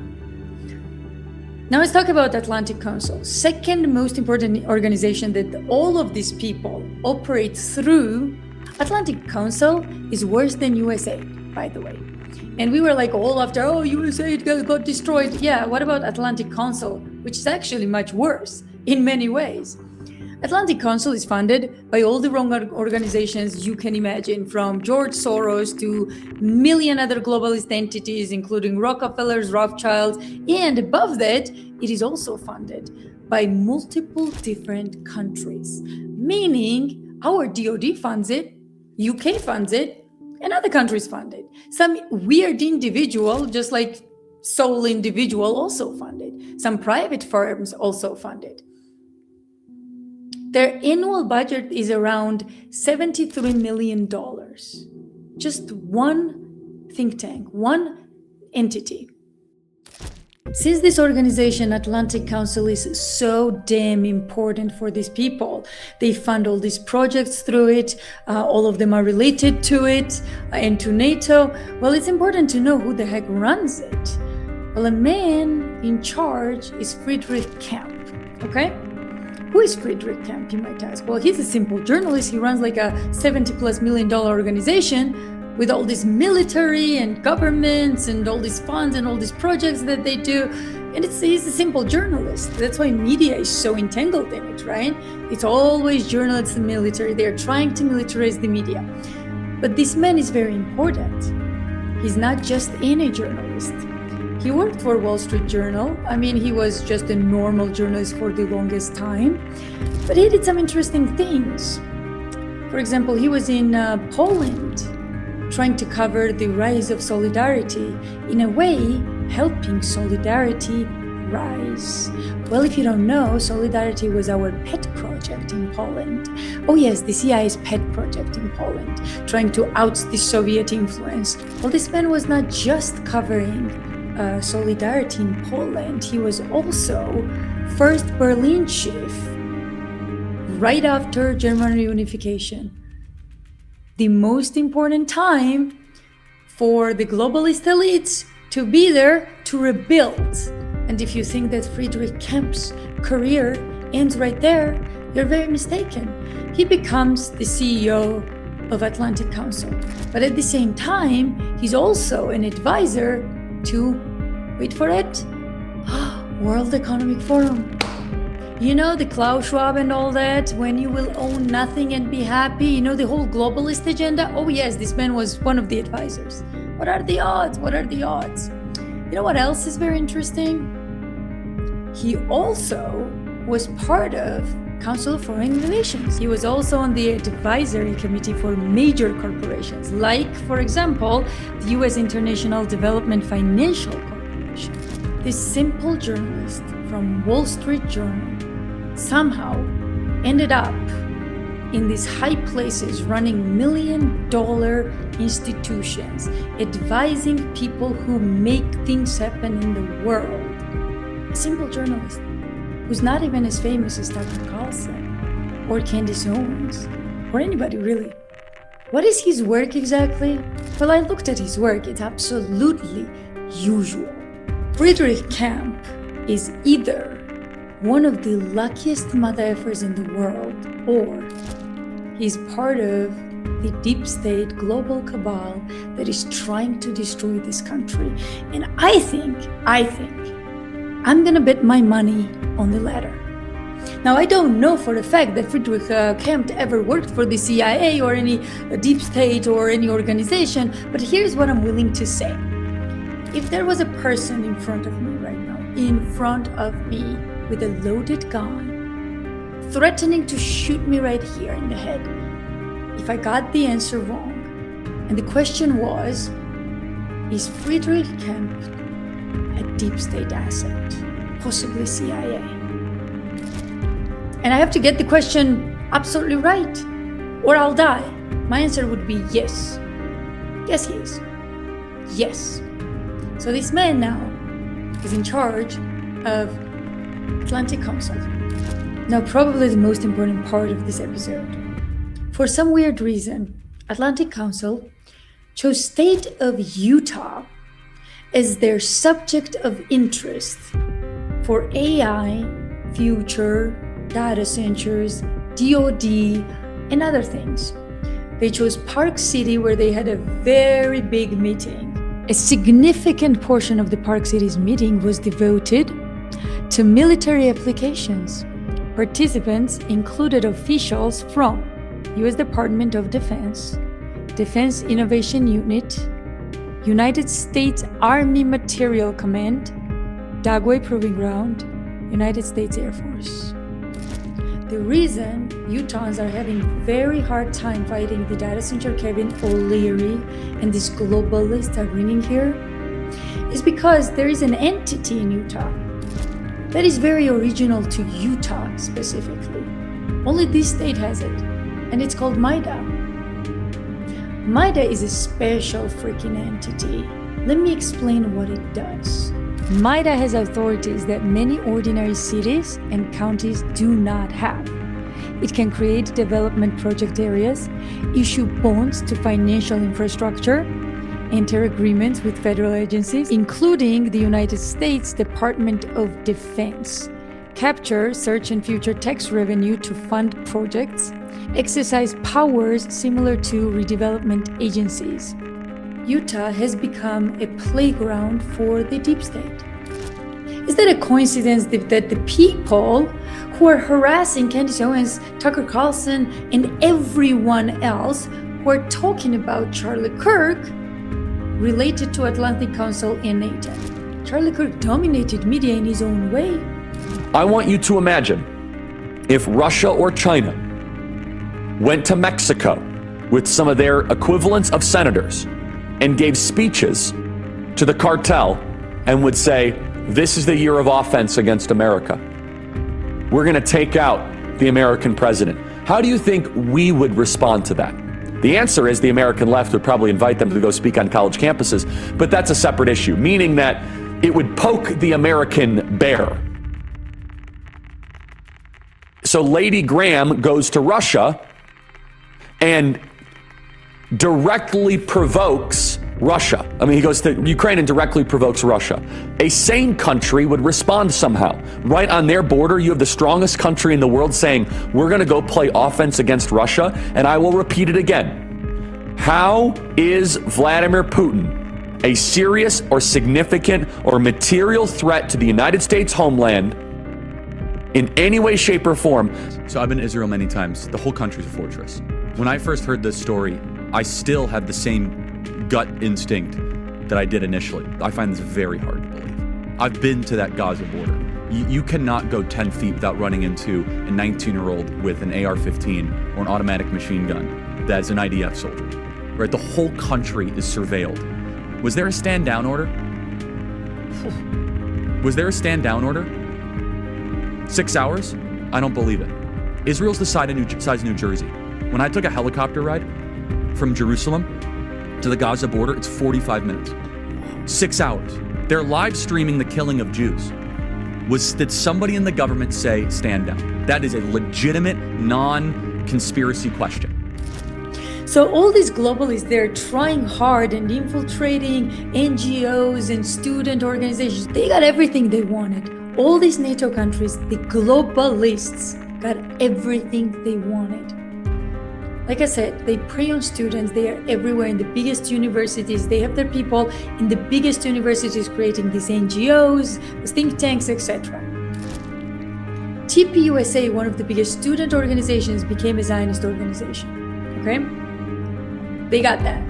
Now let's talk about Atlantic Council, second most important organization that all of these people operate through. Atlantic Council is worse than USA, by the way. And we were like all after, oh, USA, it got destroyed. Yeah, what about Atlantic Council, which is actually much worse in many ways? Atlantic Council is funded by all the wrong organizations you can imagine, from George Soros to million other globalist entities, including Rockefellers, Rothschilds, and above that, it is also funded by multiple different countries, meaning our DoD funds it, UK funds it, and other countries fund it. Some weird individual, just like sole individual, also funded. Some private firms also funded. Their annual budget is around $73 million. Just one think tank, one entity. Since this organization, Atlantic Council, is so damn important for these people, they fund all these projects through it, all of them are related to it and to NATO. Well, it's important to know who the heck runs it. Well, a man in charge is Friedrich Kemp, okay? Who is Friedrich Kemp, you might ask? Well, he's a simple journalist. He runs like a $70+ million organization with all this military and governments and all these funds and all these projects that they do. And he's a simple journalist. That's why media is so entangled in it, right? It's always journalists and military. They're trying to militarize the media. But this man is very important. He's not just any journalist. He worked for Wall Street Journal. I mean, he was just a normal journalist for the longest time. But he did some interesting things. For example, he was in Poland, trying to cover the rise of solidarity, in a way, helping solidarity rise. Well, if you don't know, solidarity was our pet project in Poland. Oh yes, the CIA's pet project in Poland, trying to oust the Soviet influence. Well, this man was not just covering solidarity in Poland, he was also first Berlin chief right after German reunification. The most important time for the globalist elites to be there to rebuild. And if you think that Friedrich Kemp's career ends right there, you're very mistaken. He becomes the CEO of Atlantic Council. But at the same time, he's also an advisor to, wait for it, World Economic Forum. You know, the Klaus Schwab and all that, when you will own nothing and be happy, you know, the whole globalist agenda. Oh yes, this man was one of the advisors. What are the odds? What are the odds? You know what else is very interesting? He also was part of Council of Foreign Relations. He was also on the advisory committee for major corporations, like, for example, the U.S. International Development Financial Corporation. This simple journalist from Wall Street Journal somehow ended up in these high places running $1 million institutions, advising people who make things happen in the world. A simple journalist who's not even as famous as Tucker Carlson or Candace Owens or anybody really. What is his work exactly? Well, I looked at his work. It's absolutely usual. Friedrich Kemp is either one of the luckiest mother effers in the world, or he's part of the deep state global cabal that is trying to destroy this country. And I think I'm gonna bet my money on the latter. Now, I don't know for a fact that Friedrich Kemp ever worked for the CIA or any deep state or any organization, but here's what I'm willing to say. If there was a person in front of me right now, in front of me with a loaded gun, threatening to shoot me right here in the head, if I got the answer wrong, and the question was, is Friedrich Kemp a deep state asset, possibly CIA? And I have to get the question absolutely right, or I'll die. My answer would be yes. Yes, he is. Yes. So this man now is in charge of Atlantic Council. Now, probably the most important part of this episode. For some weird reason, Atlantic Council chose state of Utah as their subject of interest for AI, future, data centers, DoD, and other things. They chose Park City, where they had a very big meeting A significant portion of the Park Cities meeting was devoted to military applications. Participants included officials from U.S. Department of Defense, Defense Innovation Unit, United States Army Materiel Command, Dagway Proving Ground, United States Air Force. The reason Utahns are having a very hard time fighting the data center Kevin O'Leary and these globalists are bringing here is because there is an entity in Utah that is very original to Utah specifically. Only this state has it, and it's called MIDA. MIDA is a special freaking entity. Let me explain what it does. MIDA has authorities that many ordinary cities and counties do not have. It can create development project areas, issue bonds to financial infrastructure, enter agreements with federal agencies, including the United States Department of Defense, capture search and future tax revenue to fund projects, exercise powers similar to redevelopment agencies. Utah has become a playground for the deep state. Is that a coincidence that the people who are harassing Candace Owens, Tucker Carlson, and everyone else who are talking about Charlie Kirk related to Atlantic Council and NATO? Charlie Kirk dominated media in his own way. I want you to imagine if Russia or China went to Mexico with some of their equivalents of senators and gave speeches to the cartel and would say, this is the year of offense against America. We're going to take out the American president. How do you think we would respond to that? The answer is the American left would probably invite them to go speak on college campuses, but that's a separate issue, meaning that it would poke the American bear. So Lady Graham goes to Russia and directly provokes Russia. I mean, he goes to Ukraine and directly provokes Russia. A sane country would respond somehow. Right on their border, you have the strongest country in the world saying, we're going to go play offense against Russia, and I will repeat it again. How is Vladimir Putin a serious or significant or material threat to the United States homeland in any way, shape, or form? So I've been to Israel many times. The whole country's a fortress. When I first heard this story, I still have the same gut instinct that I did initially. I find this very hard to believe. I've been to that Gaza border. You cannot go 10 feet without running into a 19-year-old with an AR-15 or an automatic machine gun that's an IDF soldier. Right? The whole country is surveilled. Was there a stand-down order? Was there a stand-down order? 6 hours? I don't believe it. Israel's the size of New Jersey. When I took a helicopter ride from Jerusalem to the Gaza border, it's 45 minutes. 6 hours. They're live streaming the killing of Jews. Did somebody in the government say stand down? That is a legitimate, non-conspiracy question. So all these globalists, they're trying hard and infiltrating NGOs and student organizations. They got everything they wanted. All these NATO countries, the globalists, got everything they wanted. Like I said, they prey on students. They are everywhere in the biggest universities. They have their people in the biggest universities creating these NGOs, think tanks, etc. TPUSA, one of the biggest student organizations, became a Zionist organization. Okay? They got that.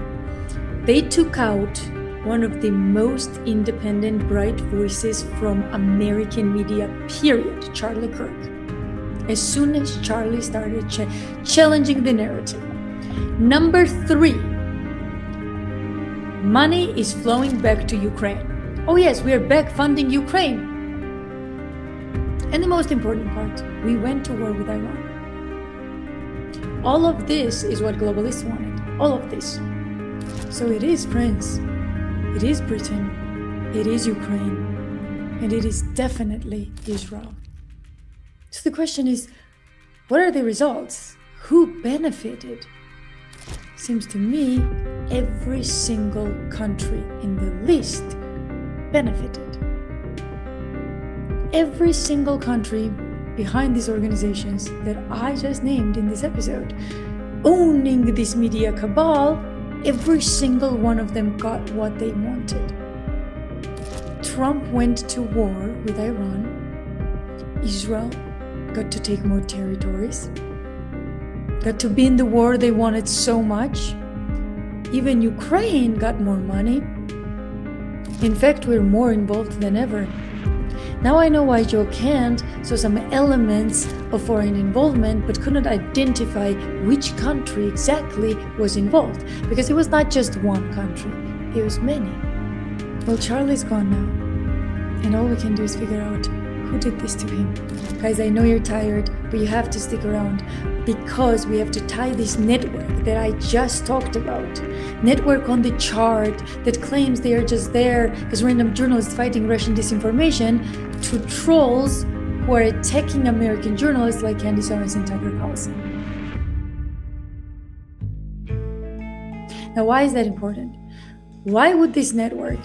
They took out one of the most independent, bright voices from American media, period, Charlie Kirk. As soon as Charlie started challenging the narrative. Number 3, money is flowing back to Ukraine. Oh yes, we are back funding Ukraine. And the most important part, we went to war with Iran. All of this is what globalists wanted. All of this. So it is France, it is Britain, it is Ukraine, and it is definitely Israel. So the question is, what are the results? Who benefited? Seems to me every single country in the list benefited. Every single country behind these organizations that I just named in this episode, owning this media cabal, every single one of them got what they wanted. Trump went to war with Iran. Israel got to take more territories, got to be in the war they wanted so much. Even Ukraine got more money. In fact, we're more involved than ever. Now I know why Joe Kant saw some elements of foreign involvement but couldn't identify which country exactly was involved, because it was not just one country, it was many. Well, Charlie's gone now, and all we can do is figure out who did this to him. Guys, I know you're tired, but you have to stick around because we have to tie this network that I just talked about. Network on the chart that claims they are just there as random journalists fighting Russian disinformation to trolls who are attacking American journalists like Candace Owens and Tucker Carlson. Now, why is that important? Why would this network,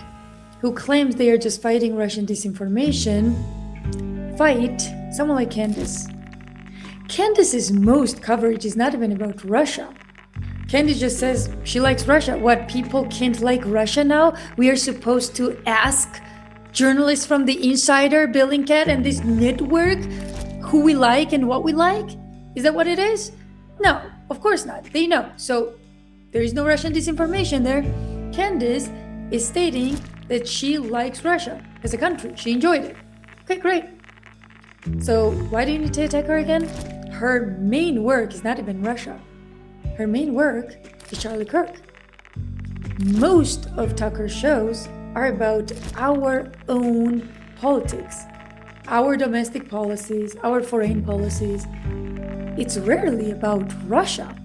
who claims they are just fighting Russian disinformation, fight someone like Candace? Candace's most coverage is not even about Russia. Candace just says she likes Russia. What, people can't like Russia now? We are supposed to ask journalists from the Insider, Bellingcat, and this network who we like and what we like? Is that what it is? No, of course not. They know. So there is no Russian disinformation there. Candace is stating that she likes Russia as a country. She enjoyed it. Okay, great. So why do you need to attack her again? Her main work is not even Russia. Her main work is Charlie Kirk. Most of Tucker's shows are about our own politics, our domestic policies, our foreign policies. It's rarely about Russia.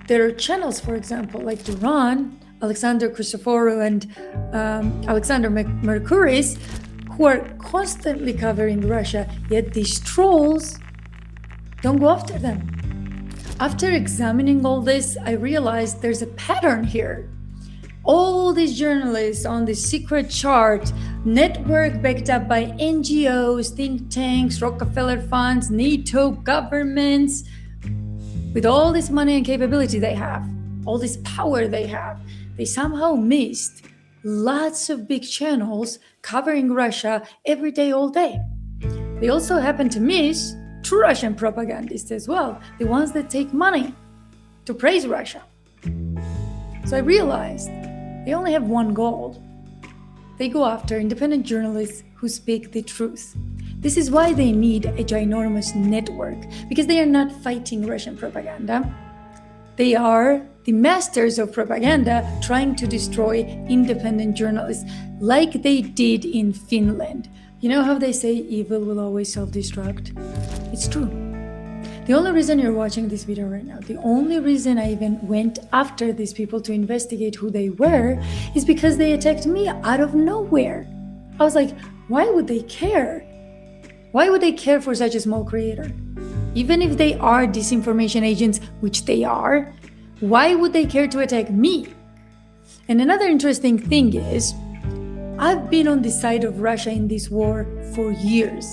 There are channels, for example, like Duran, Alexander Christoforou, and Alexander Mercouris, who are constantly covering Russia, yet these trolls don't go after them. After examining all this, I realized there's a pattern here. All these journalists on this secret chart, network backed up by NGOs, think tanks, Rockefeller funds, NATO, governments, with all this money and capability they have, all this power they have, they somehow missed lots of big channels covering Russia every day, all day. They also happen to miss true Russian propagandists as well, the ones that take money to praise Russia. So I realized they only have one goal. They go after independent journalists who speak the truth. This is why they need a ginormous network, because they are not fighting Russian propaganda. They are the masters of propaganda trying to destroy independent journalists, like they did in Finland. You know how they say evil will always self-destruct? It's true. The only reason you're watching this video right now, the only reason I even went after these people to investigate who they were, is because they attacked me out of nowhere. I was like, why would they care? Why would they care for such a small creator? Even if they are disinformation agents, which they are, why would they care to attack me? And another interesting thing is, I've been on the side of Russia in this war for years.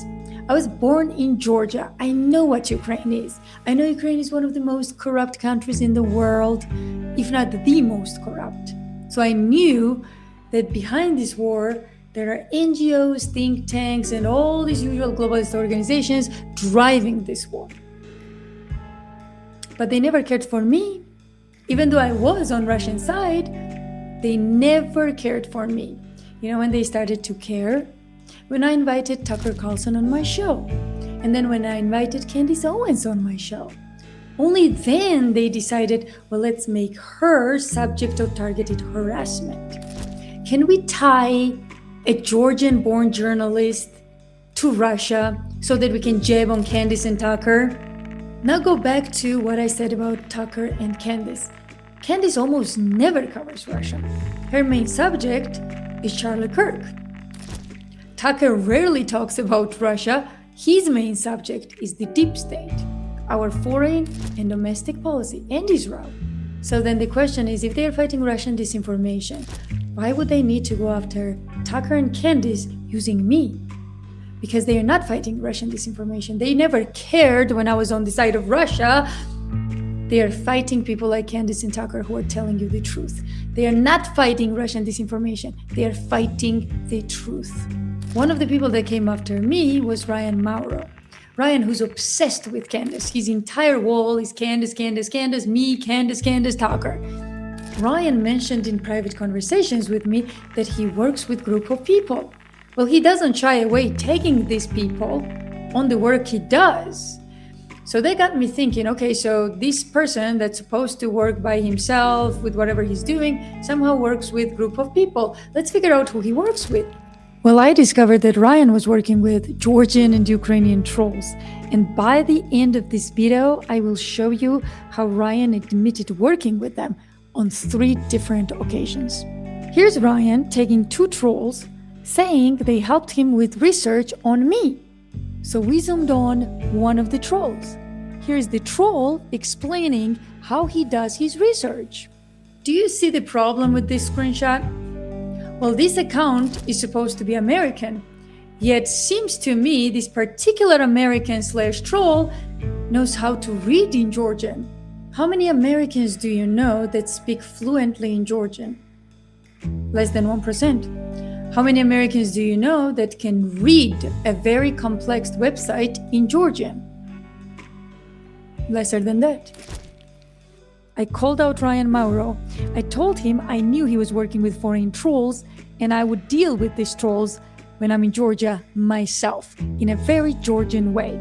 I was born in Georgia. I know what Ukraine is. I know Ukraine is one of the most corrupt countries in the world, if not the most corrupt. So I knew that behind this war, there are NGOs, think tanks, and all these usual globalist organizations driving this war. But they never cared for me. Even though I was on Russian side, they never cared for me. You know when they started to care? When I invited Tucker Carlson on my show. And then when I invited Candace Owens on my show. Only then they decided, well, let's make her subject of targeted harassment. Can we tie a Georgian-born journalist to Russia so that we can jab on Candace and Tucker? Now go back to what I said about Tucker and Candace. Candace almost never covers Russia. Her main subject is Charlie Kirk. Tucker rarely talks about Russia. His main subject is the deep state, our foreign and domestic policy, and Israel. So then the question is, if they are fighting Russian disinformation, why would they need to go after Tucker and Candace using me? Because they are not fighting Russian disinformation. They never cared when I was on the side of Russia They are fighting people like Candace and Tucker who are telling you the truth. They are not fighting Russian disinformation. They are fighting the truth. One of the people that came after me was Ryan Mauro. Ryan, who's obsessed with Candace. His entire wall is Candace, Candace, Candace, me, Candace, Candace, Tucker. Ryan mentioned in private conversations with me that he works with a group of people. Well, he doesn't shy away taking these people on the work he does. So they got me thinking, okay, so this person that's supposed to work by himself with whatever he's doing somehow works with a group of people. Let's figure out who he works with. Well, I discovered that Ryan was working with Georgian and Ukrainian trolls. And by the end of this video, I will show you how Ryan admitted working with them on 3 different occasions. Here's Ryan taking 2 trolls, saying they helped him with research on me. So we zoomed on one of the trolls. Here's the troll explaining how he does his research. Do you see the problem with this screenshot? Well, this account is supposed to be American, yet seems to me this particular American/troll knows how to read in Georgian. How many Americans do you know that speak fluently in Georgian? Less than 1%. How many Americans do you know that can read a very complex website in Georgian? Lesser than that. I called out Ryan Mauro. I told him I knew he was working with foreign trolls and I would deal with these trolls when I'm in Georgia myself in a very Georgian way.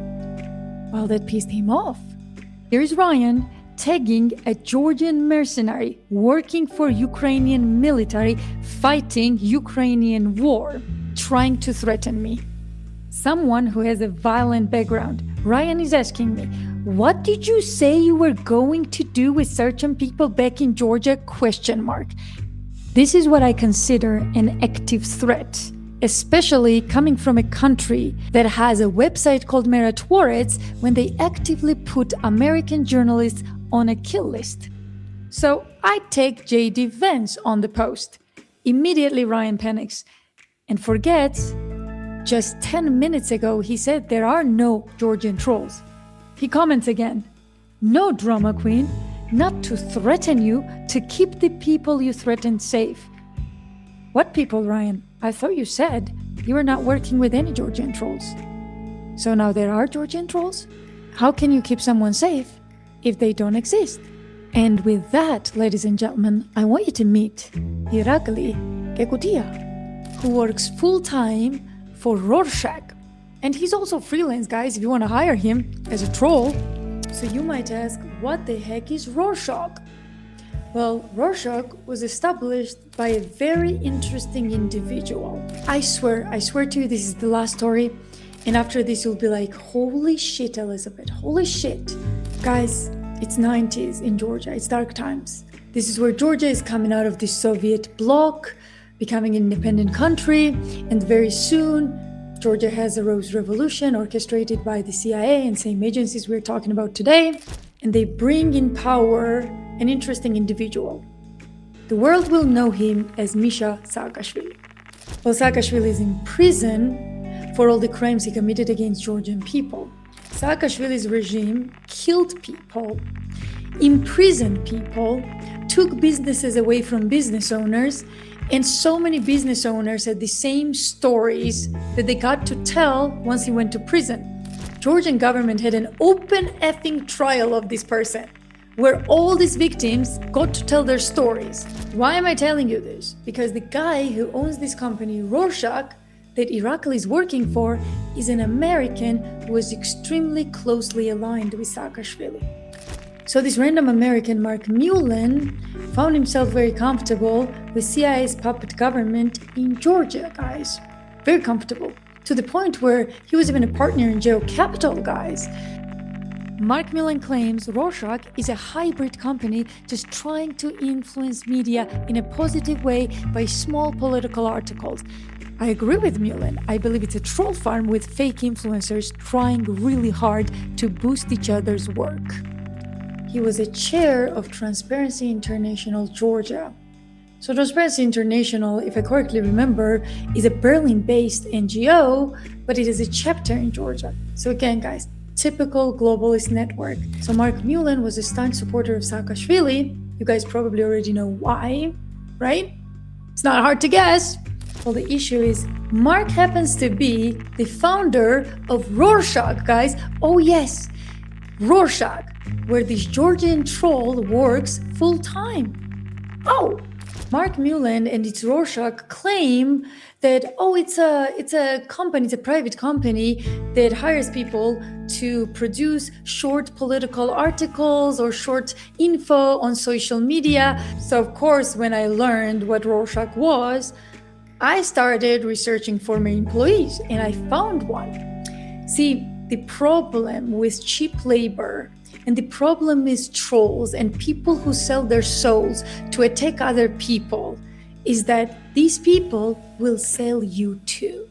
Well, that pissed him off. Here's Ryan tagging a Georgian mercenary working for Ukrainian military fighting Ukrainian war, trying to threaten me. Someone who has a violent background. Ryan is asking me, what did you say you were going to do with certain people back in Georgia? ? This is what I consider an active threat, especially coming from a country that has a website called Meritorious when they actively put American journalists on a kill list. So I take J.D. Vance on the post. Immediately Ryan panics and forgets just 10 minutes ago he said there are no Georgian trolls. He comments again, no drama queen, not to threaten you, to keep the people you threatened safe. What people, Ryan? I thought you said you were not working with any Georgian trolls. So now there are Georgian trolls? How can you keep someone safe if they don't exist? And with that, ladies and gentlemen, I want you to meet Irakli Kekutia, who works full-time for Rorschach. And he's also freelance, guys, if you want to hire him as a troll. So you might ask, what the heck is Rorschach? Well, Rorschach was established by a very interesting individual. I swear to you, this is the last story. And after this, you'll be like, holy shit, Elizabeth, holy shit. Guys, it's 90s in Georgia, it's dark times. This is where Georgia is coming out of the Soviet bloc, becoming an independent country, and very soon, Georgia has a Rose Revolution orchestrated by the CIA and same agencies we're talking about today, and they bring in power an interesting individual. The world will know him as Misha Saakashvili. Well, Saakashvili is in prison for all the crimes he committed against Georgian people. Saakashvili's regime killed people, imprisoned people, took businesses away from business owners, and so many business owners had the same stories that they got to tell once he went to prison. Georgian government had an open effing trial of this person, where all these victims got to tell their stories. Why am I telling you this? Because the guy who owns this company, Rorschach, that Irakli is working for, is an American who was extremely closely aligned with Saakashvili. So this random American, Mark Mullen, found himself very comfortable with CIA's puppet government in Georgia, guys. Very comfortable. To the point where he was even a partner in Geo Capital, guys. Mark Mullen claims Rorschach is a hybrid company just trying to influence media in a positive way by small political articles. I agree with Mullen. I believe it's a troll farm with fake influencers trying really hard to boost each other's work. He was a chair of Transparency International Georgia. So Transparency International, if I correctly remember, is a Berlin-based NGO, but it is a chapter in Georgia. So again, guys, typical globalist network. So Mark Mullen was a staunch supporter of Saakashvili. You guys probably already know why, right? It's not hard to guess. Well, the issue is Mark happens to be the founder of Rorschach, guys. Oh yes, Rorschach, where this Georgian troll works full-time. Oh, Mark Mullen and its Rorschach claim that, it's a company, it's a private company that hires people to produce short political articles or short info on social media. So of course, when I learned what Rorschach was, I started researching former employees and I found one. See, the problem with cheap labor and the problem with trolls and people who sell their souls to attack other people is that these people will sell you too.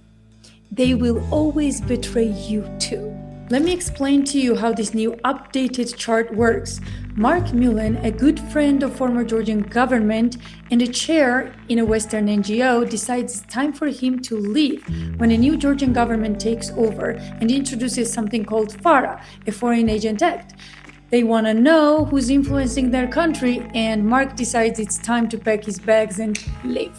They will always betray you too. Let me explain to you how this new updated chart works. Mark Mullen, a good friend of former Georgian government and a chair in a Western NGO, decides it's time for him to leave when a new Georgian government takes over and introduces something called FARA, a Foreign Agent Act. They want to know who's influencing their country, and Mark decides it's time to pack his bags and leave.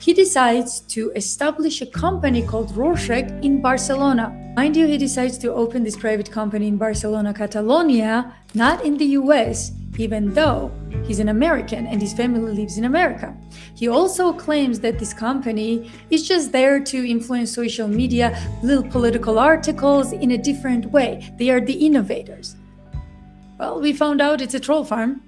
He decides to establish a company called Rorschach in Barcelona. Mind you, he decides to open this private company in Barcelona, Catalonia, not in the US, even though he's an American and his family lives in America. He also claims that this company is just there to influence social media, little political articles in a different way. They are the innovators. Well, we found out it's a troll farm.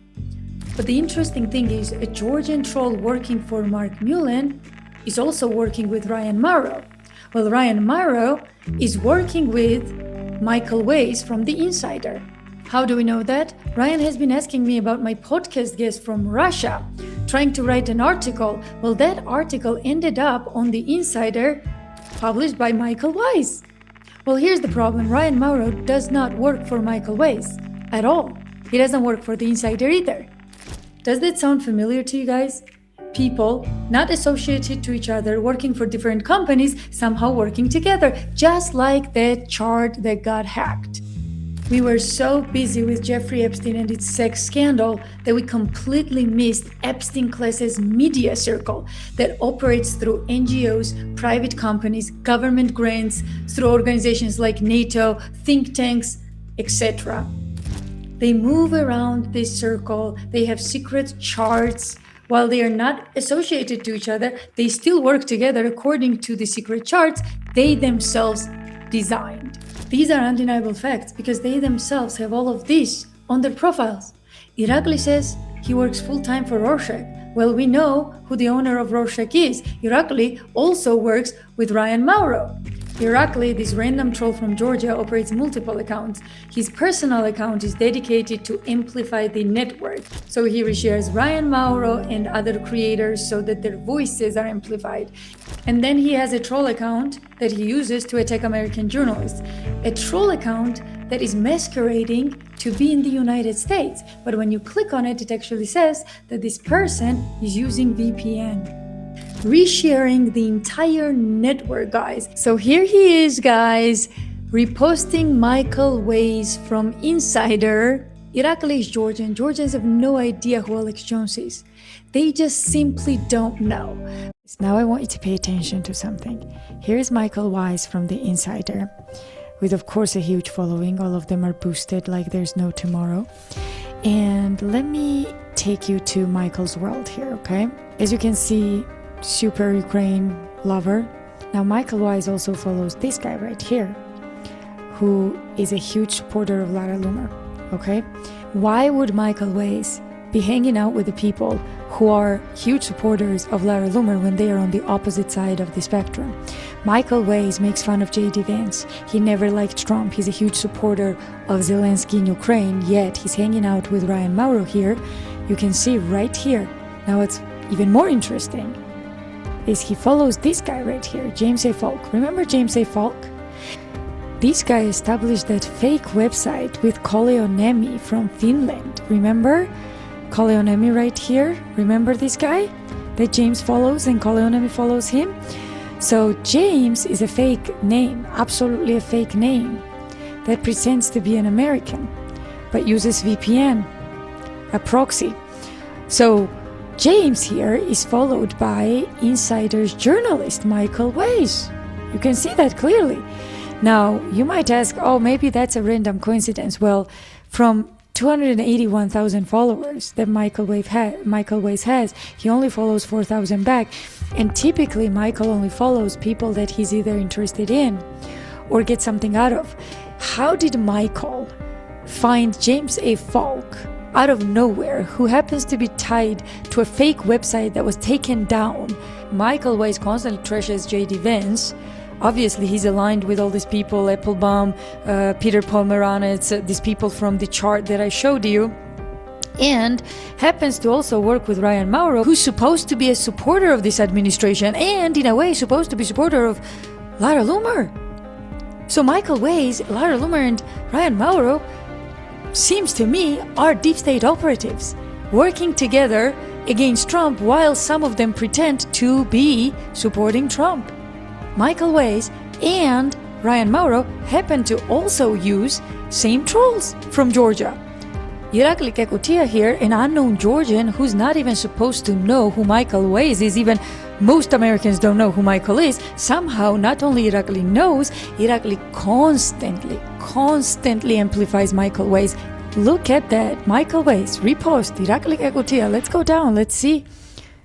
But the interesting thing is a Georgian troll working for Mark Mullen is also working with Ryan Mauro. Well, Ryan Mauro is working with Michael Weiss from The Insider. How do we know that? Ryan has been asking me about my podcast guest from Russia, trying to write an article. Well, that article ended up on The Insider, published by Michael Weiss. Well, here's the problem. Ryan Mauro does not work for Michael Weiss at all. He doesn't work for The Insider either. Does that sound familiar to you guys? People not associated to each other, working for different companies, somehow working together, just like that chart that got hacked. We were so busy with Jeffrey Epstein and its sex scandal that we completely missed Epstein class's media circle that operates through NGOs, private companies, government grants, through organizations like NATO, think tanks, etc. They move around this circle, they have secret charts. While they are not associated to each other, they still work together according to the secret charts they themselves designed. These are undeniable facts because they themselves have all of this on their profiles. Irakli says he works full-time for Rorschach. Well, we know who the owner of Rorschach is. Irakli also works with Ryan Mauro. Irakli, this random troll from Georgia, operates multiple accounts. His personal account is dedicated to amplify the network. So he reshares Ryan Mauro and other creators so that their voices are amplified. And then he has a troll account that he uses to attack American journalists. A troll account that is masquerading to be in the United States. But when you click on it, it actually says that this person is using VPN. Resharing the entire network, guys. So here he is, guys, reposting Michael Weiss from Insider. Irakli is Georgian. Georgians have no idea who Alex Jones is. They just simply don't know. Now I want you to pay attention to something. Here is Michael Weiss from The Insider, with of course a huge following. All of them are boosted like there's no tomorrow. And let me take you to Michael's world here, okay? As you can see, super Ukraine lover. Now Michael Weiss also follows this guy right here, who is a huge supporter of Lara Loomer, okay? Why would Michael Weiss be hanging out with the people who are huge supporters of Lara Loomer when they are on the opposite side of the spectrum? Michael Weiss makes fun of J.D. Vance. He never liked Trump. He's a huge supporter of Zelensky in Ukraine, yet he's hanging out with Ryan Mauro here. You can see right here. Now what's even more interesting is he follows this guy right here, James A. Falk. Remember James A. Falk? This guy established that fake website with Kaleonemi from Finland. Remember? Kaleonemi right here. Remember this guy that James follows and Kaleonemi follows him? So James is a fake name, absolutely a fake name. that pretends to be an American, but uses VPN, a proxy. So James here is followed by Insider's journalist, Michael Weiss. You can see that clearly. Now, you might ask, oh, maybe that's a random coincidence. Well, from 281,000 followers that Michael Weiss has, he only follows 4,000 back. And typically, Michael only follows people that he's either interested in or get something out of. How did Michael find James A. Falk out of nowhere, who happens to be tied to a fake website that was taken down? Michael Weiss constantly trashes J.D. Vance. Obviously, he's aligned with all these people, Applebaum, Peter Pomeranitz, these people from the chart that I showed you, and happens to also work with Ryan Mauro, who's supposed to be a supporter of this administration and, in a way, supposed to be a supporter of Lara Loomer. So Michael Weiss, Lara Loomer, and Ryan Mauro, seems to me, are deep state operatives working together against Trump while some of them pretend to be supporting Trump. Michael Weiss and Ryan Mauro happen to also use same trolls from Georgia. Irakli Kekutia here, an unknown Georgian who's not even supposed to know who Michael Weiss is. Even most Americans don't know who Michael is. Somehow, not only Irakli knows, Irakli constantly amplifies Michael Weiss. Look at that. Michael Weiss, repost, Irakli Kekutia. Let's go down. Let's see.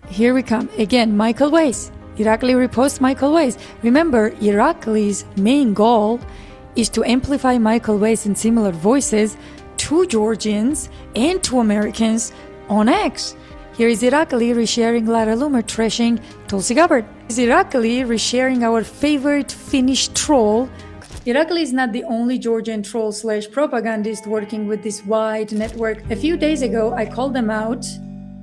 Here we come. Again, Michael Weiss. Irakli reposts Michael Weiss. Remember, Irakli's main goal is to amplify Michael Weiss and similar voices to Georgians and to Americans on X. Here is Irakli resharing Lara Loomer trashing Tulsi Gabbard. Is Irakli resharing our favorite Finnish troll. Irakli is not the only Georgian troll / propagandist working with this wide network. A few days ago, I called them out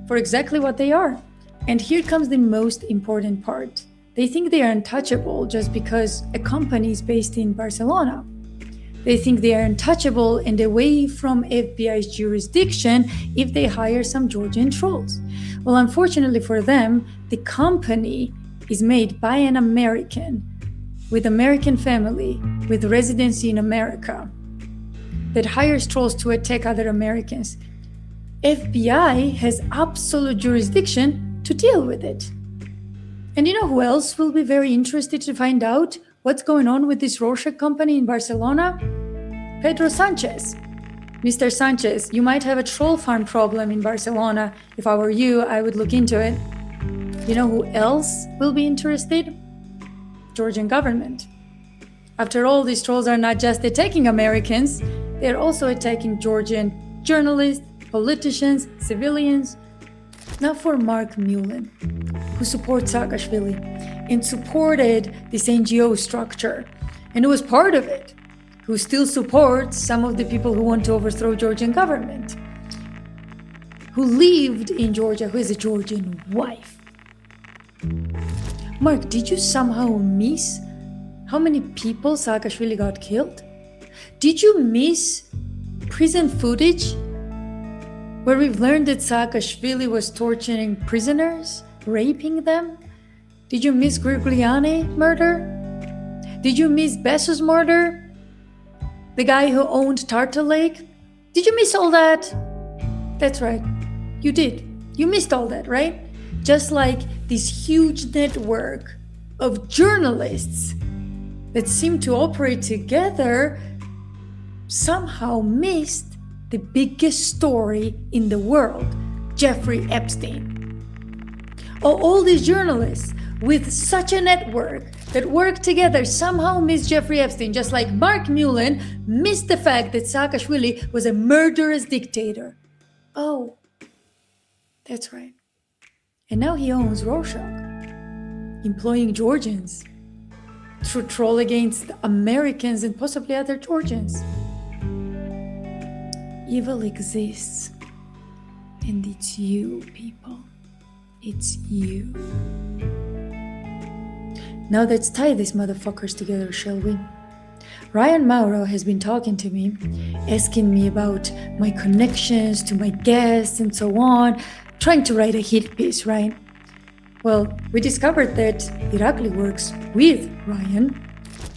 for exactly what they are. And here comes the most important part. They think they are untouchable just because a company is based in Barcelona. They think they are untouchable and away from FBI's jurisdiction if they hire some Georgian trolls. Well, unfortunately for them, the company is made by an American with American family, with residency in America, that hires trolls to attack other Americans. FBI has absolute jurisdiction to deal with it. And you know who else will be very interested to find out what's going on with this Rorschach company in Barcelona? Pedro Sanchez. Mr. Sanchez, you might have a troll farm problem in Barcelona. If I were you, I would look into it. You know who else will be interested? Georgian government. After all, these trolls are not just attacking Americans, they're also attacking Georgian journalists, politicians, civilians. Now for Mark Mullen, who supports Saakashvili and supported this NGO structure, and who was part of it, who still supports some of the people who want to overthrow Georgian government, who lived in Georgia, who has a Georgian wife. Mark, did you somehow miss how many people Saakashvili got killed? Did you miss prison footage where we've learned that Saakashvili was torturing prisoners, raping them? Did you miss Grigliani murder? Did you miss Bezos murder? The guy who owned Tartar Lake? Did you miss all that? That's right, you did. You missed all that, right? Just like this huge network of journalists that seem to operate together somehow missed the biggest story in the world, Jeffrey Epstein. All these journalists with such a network that work together somehow missed Jeffrey Epstein, just like Mark Mullen missed the fact that Saakashvili was a murderous dictator. Oh, that's right. And now he owns Rorschach, employing Georgians to troll against Americans and possibly other Georgians. Evil exists, and it's you, people. It's you. Now let's tie these motherfuckers together, shall we? Ryan Mauro has been talking to me, asking me about my connections to my guests and so on, trying to write a hit piece, right? Well, we discovered that Irakli works with Ryan.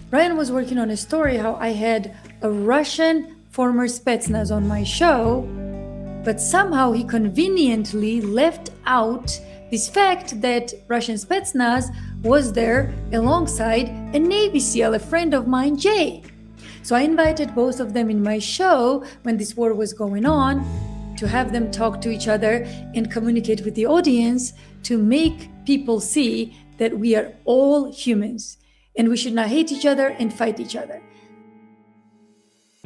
Ryan was working on a story how I had a Russian former Spetsnaz on my show, but somehow he conveniently left out this fact that Russian Spetsnaz was there alongside a Navy SEAL, a friend of mine, Jay. So I invited both of them in my show when this war was going on to have them talk to each other and communicate with the audience to make people see that we are all humans and we should not hate each other and fight each other.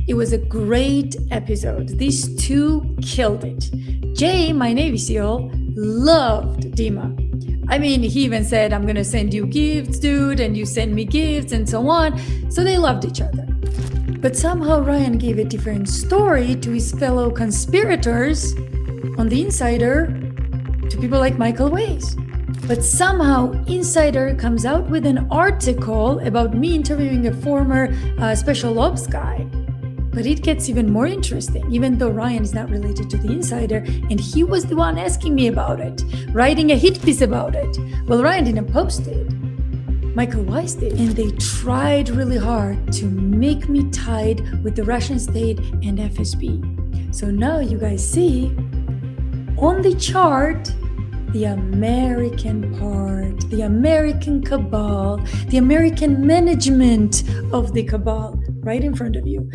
It was a great episode. These two killed it. Jay, my Navy SEAL, loved Dima. I mean, he even said, I'm going to send you gifts, dude, and you send me gifts and so on. So they loved each other. But somehow Ryan gave a different story to his fellow conspirators on the Insider, to people like Michael Weiss. But somehow Insider comes out with an article about me interviewing a former special ops guy. But it gets even more interesting, even though Ryan is not related to the Insider, and he was the one asking me about it, writing a hit piece about it. Well, Ryan didn't post it. Michael Weiss did. And they tried really hard to make me tied with the Russian state and FSB. So now you guys see on the chart, the American part, the American cabal, the American management of the cabal, right in front of you.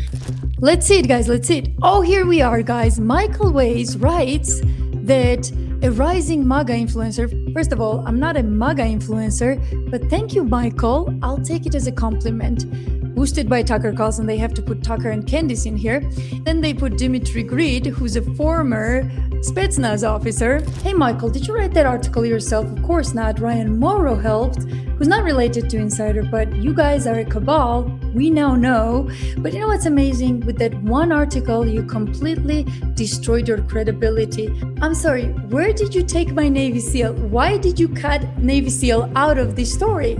Let's see it, guys. Let's see it. Oh, here we are, guys. Michael Weiss writes that a rising MAGA influencer. First of all, I'm not a MAGA influencer, but thank you, Michael. I'll take it as a compliment. Boosted by Tucker Carlson, they have to put Tucker and Candice in here. Then they put Dmitry Grid, who's a former Spetsnaz officer. Hey, Michael, did you write that article yourself? Of course not. Ryan Morrow helped, who's not related to Insider, but you guys are a cabal. We now know. But you know what's amazing? With that one article, you completely destroyed your credibility. I'm sorry, where did you take my Navy SEAL? Why did you cut Navy SEAL out of this story?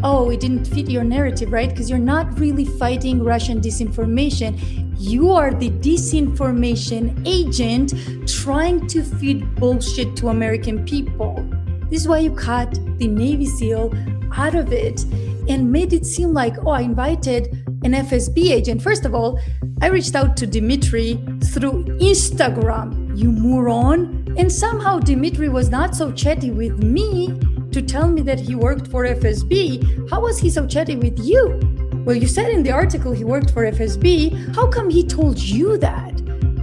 Oh, it didn't fit your narrative, right? Because you're not really fighting Russian disinformation. You are the disinformation agent trying to feed bullshit to American people. This is why you cut the Navy SEAL out of it and made it seem like, oh, I invited an FSB agent. First of all, I reached out to Dmitry through Instagram, you moron. And somehow Dmitry was not so chatty with me to tell me that he worked for FSB. How was he so chatty with you? Well, you said in the article he worked for FSB. How come he told you that?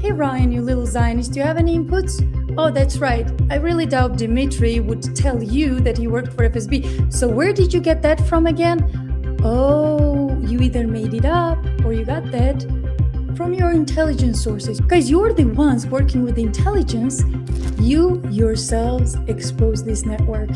Hey, Ryan, you little Zionist, do you have any inputs? Oh, that's right. I really doubt Dmitry would tell you that he worked for FSB. So where did you get that from again? Oh, you either made it up or you got that from your intelligence sources. Guys, you're the ones working with intelligence. You yourselves expose this network.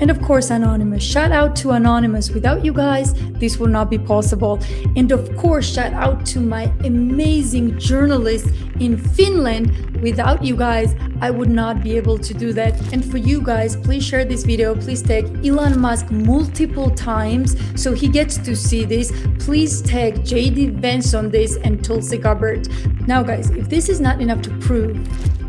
And of course, Anonymous. Shout out to Anonymous. Without you guys, this would not be possible. And of course, shout out to my amazing journalists in Finland. Without you guys, I would not be able to do that. And for you guys, please share this video. Please tag Elon Musk multiple times so he gets to see this. Please tag JD Vance on this and Tulsi Gabbard. Now guys, if this is not enough to prove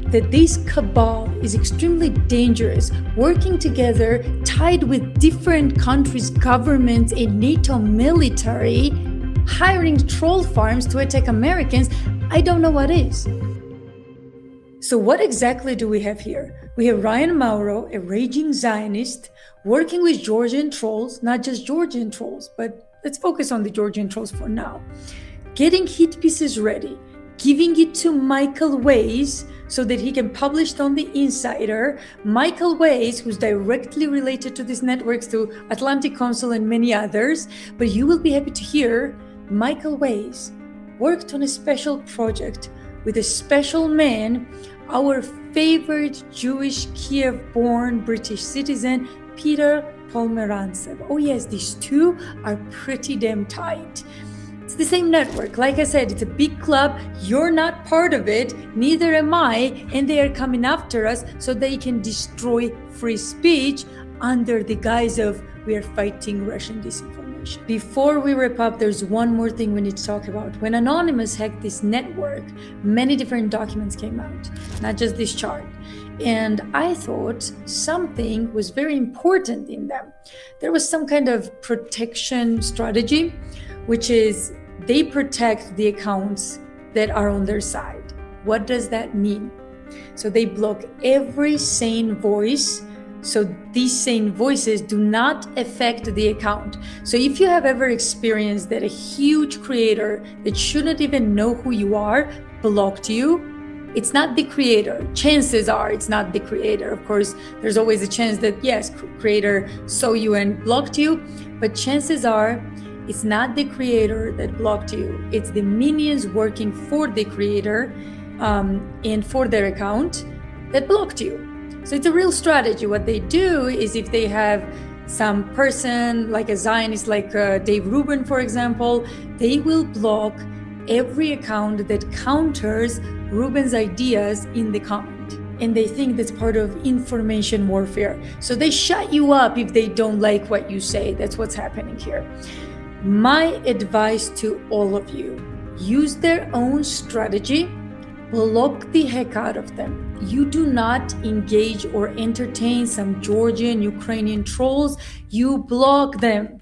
that this cabal is extremely dangerous, working together, tied with different countries' governments and NATO military, hiring troll farms to attack Americans, I don't know what is. So what exactly do we have here? We have Ryan Mauro, a raging Zionist, working with Georgian trolls, not just Georgian trolls, but let's focus on the Georgian trolls for now. Getting hit pieces ready, giving it to Michael Weiss so that he can publish it on the Insider. Michael Weiss, who's directly related to these networks, to Atlantic Council and many others. But you will be happy to hear Michael Weiss worked on a special project with a special man, our favorite Jewish Kiev-born British citizen, Peter Pomerantsev. Oh yes, these two are pretty damn tight. It's the same network. Like I said, it's a big club. You're not part of it, neither am I, and they are coming after us so they can destroy free speech under the guise of we are fighting Russian disinformation. Before we wrap up, there's one more thing we need to talk about. When Anonymous hacked this network, many different documents came out, not just this chart. And I thought something was very important in them. There was some kind of protection strategy, which is they protect the accounts that are on their side. What does that mean? So they block every sane voice, so these sane voices do not affect the account. So if you have ever experienced that a huge creator that shouldn't even know who you are blocked you, it's not the creator. Chances are it's not the creator. Of course, there's always a chance that yes, creator saw you and blocked you, but chances are it's not the creator that blocked you. It's the minions working for the creator and for their account that blocked you. So it's a real strategy. What they do is if they have some person like a Zionist, like Dave Rubin, for example, they will block every account that counters Rubin's ideas in the comment. And they think that's part of information warfare. So they shut you up if they don't like what you say. That's what's happening here. My advice to all of you, use their own strategy, block the heck out of them. You do not engage or entertain some Georgian, Ukrainian trolls, you block them.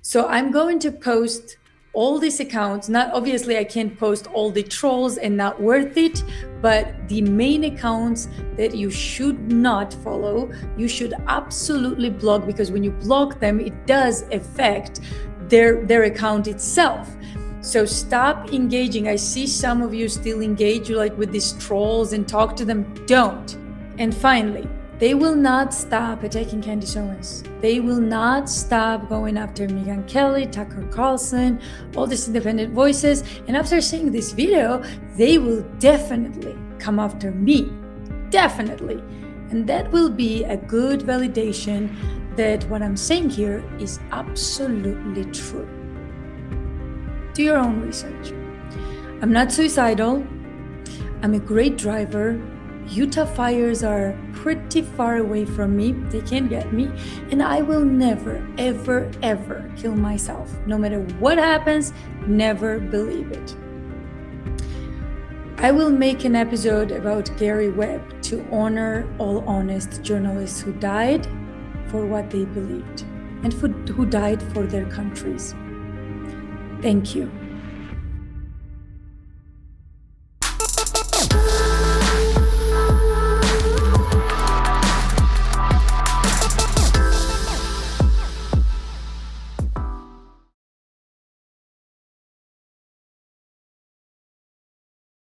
So I'm going to post all these accounts. Not obviously I can't post all the trolls and not worth it, but the main accounts that you should not follow, you should absolutely block, because when you block them, it does affect their account itself. So stop engaging. I see some of you still engage like with these trolls and talk to them. Don't. And finally, they will not stop attacking Candace Owens. They will not stop going after Megyn Kelly, Tucker Carlson, all these independent voices. And after seeing this video, they will definitely come after me. Definitely. And that will be a good validation that what I'm saying here is absolutely true. Do your own research. I'm not suicidal. I'm a great driver. Utah fires are pretty far away from me. They can't get me. And I will never, ever, ever kill myself. No matter what happens, never believe it. I will make an episode about Gary Webb to honor all honest journalists who died for what they believed and who died for their countries. Thank you.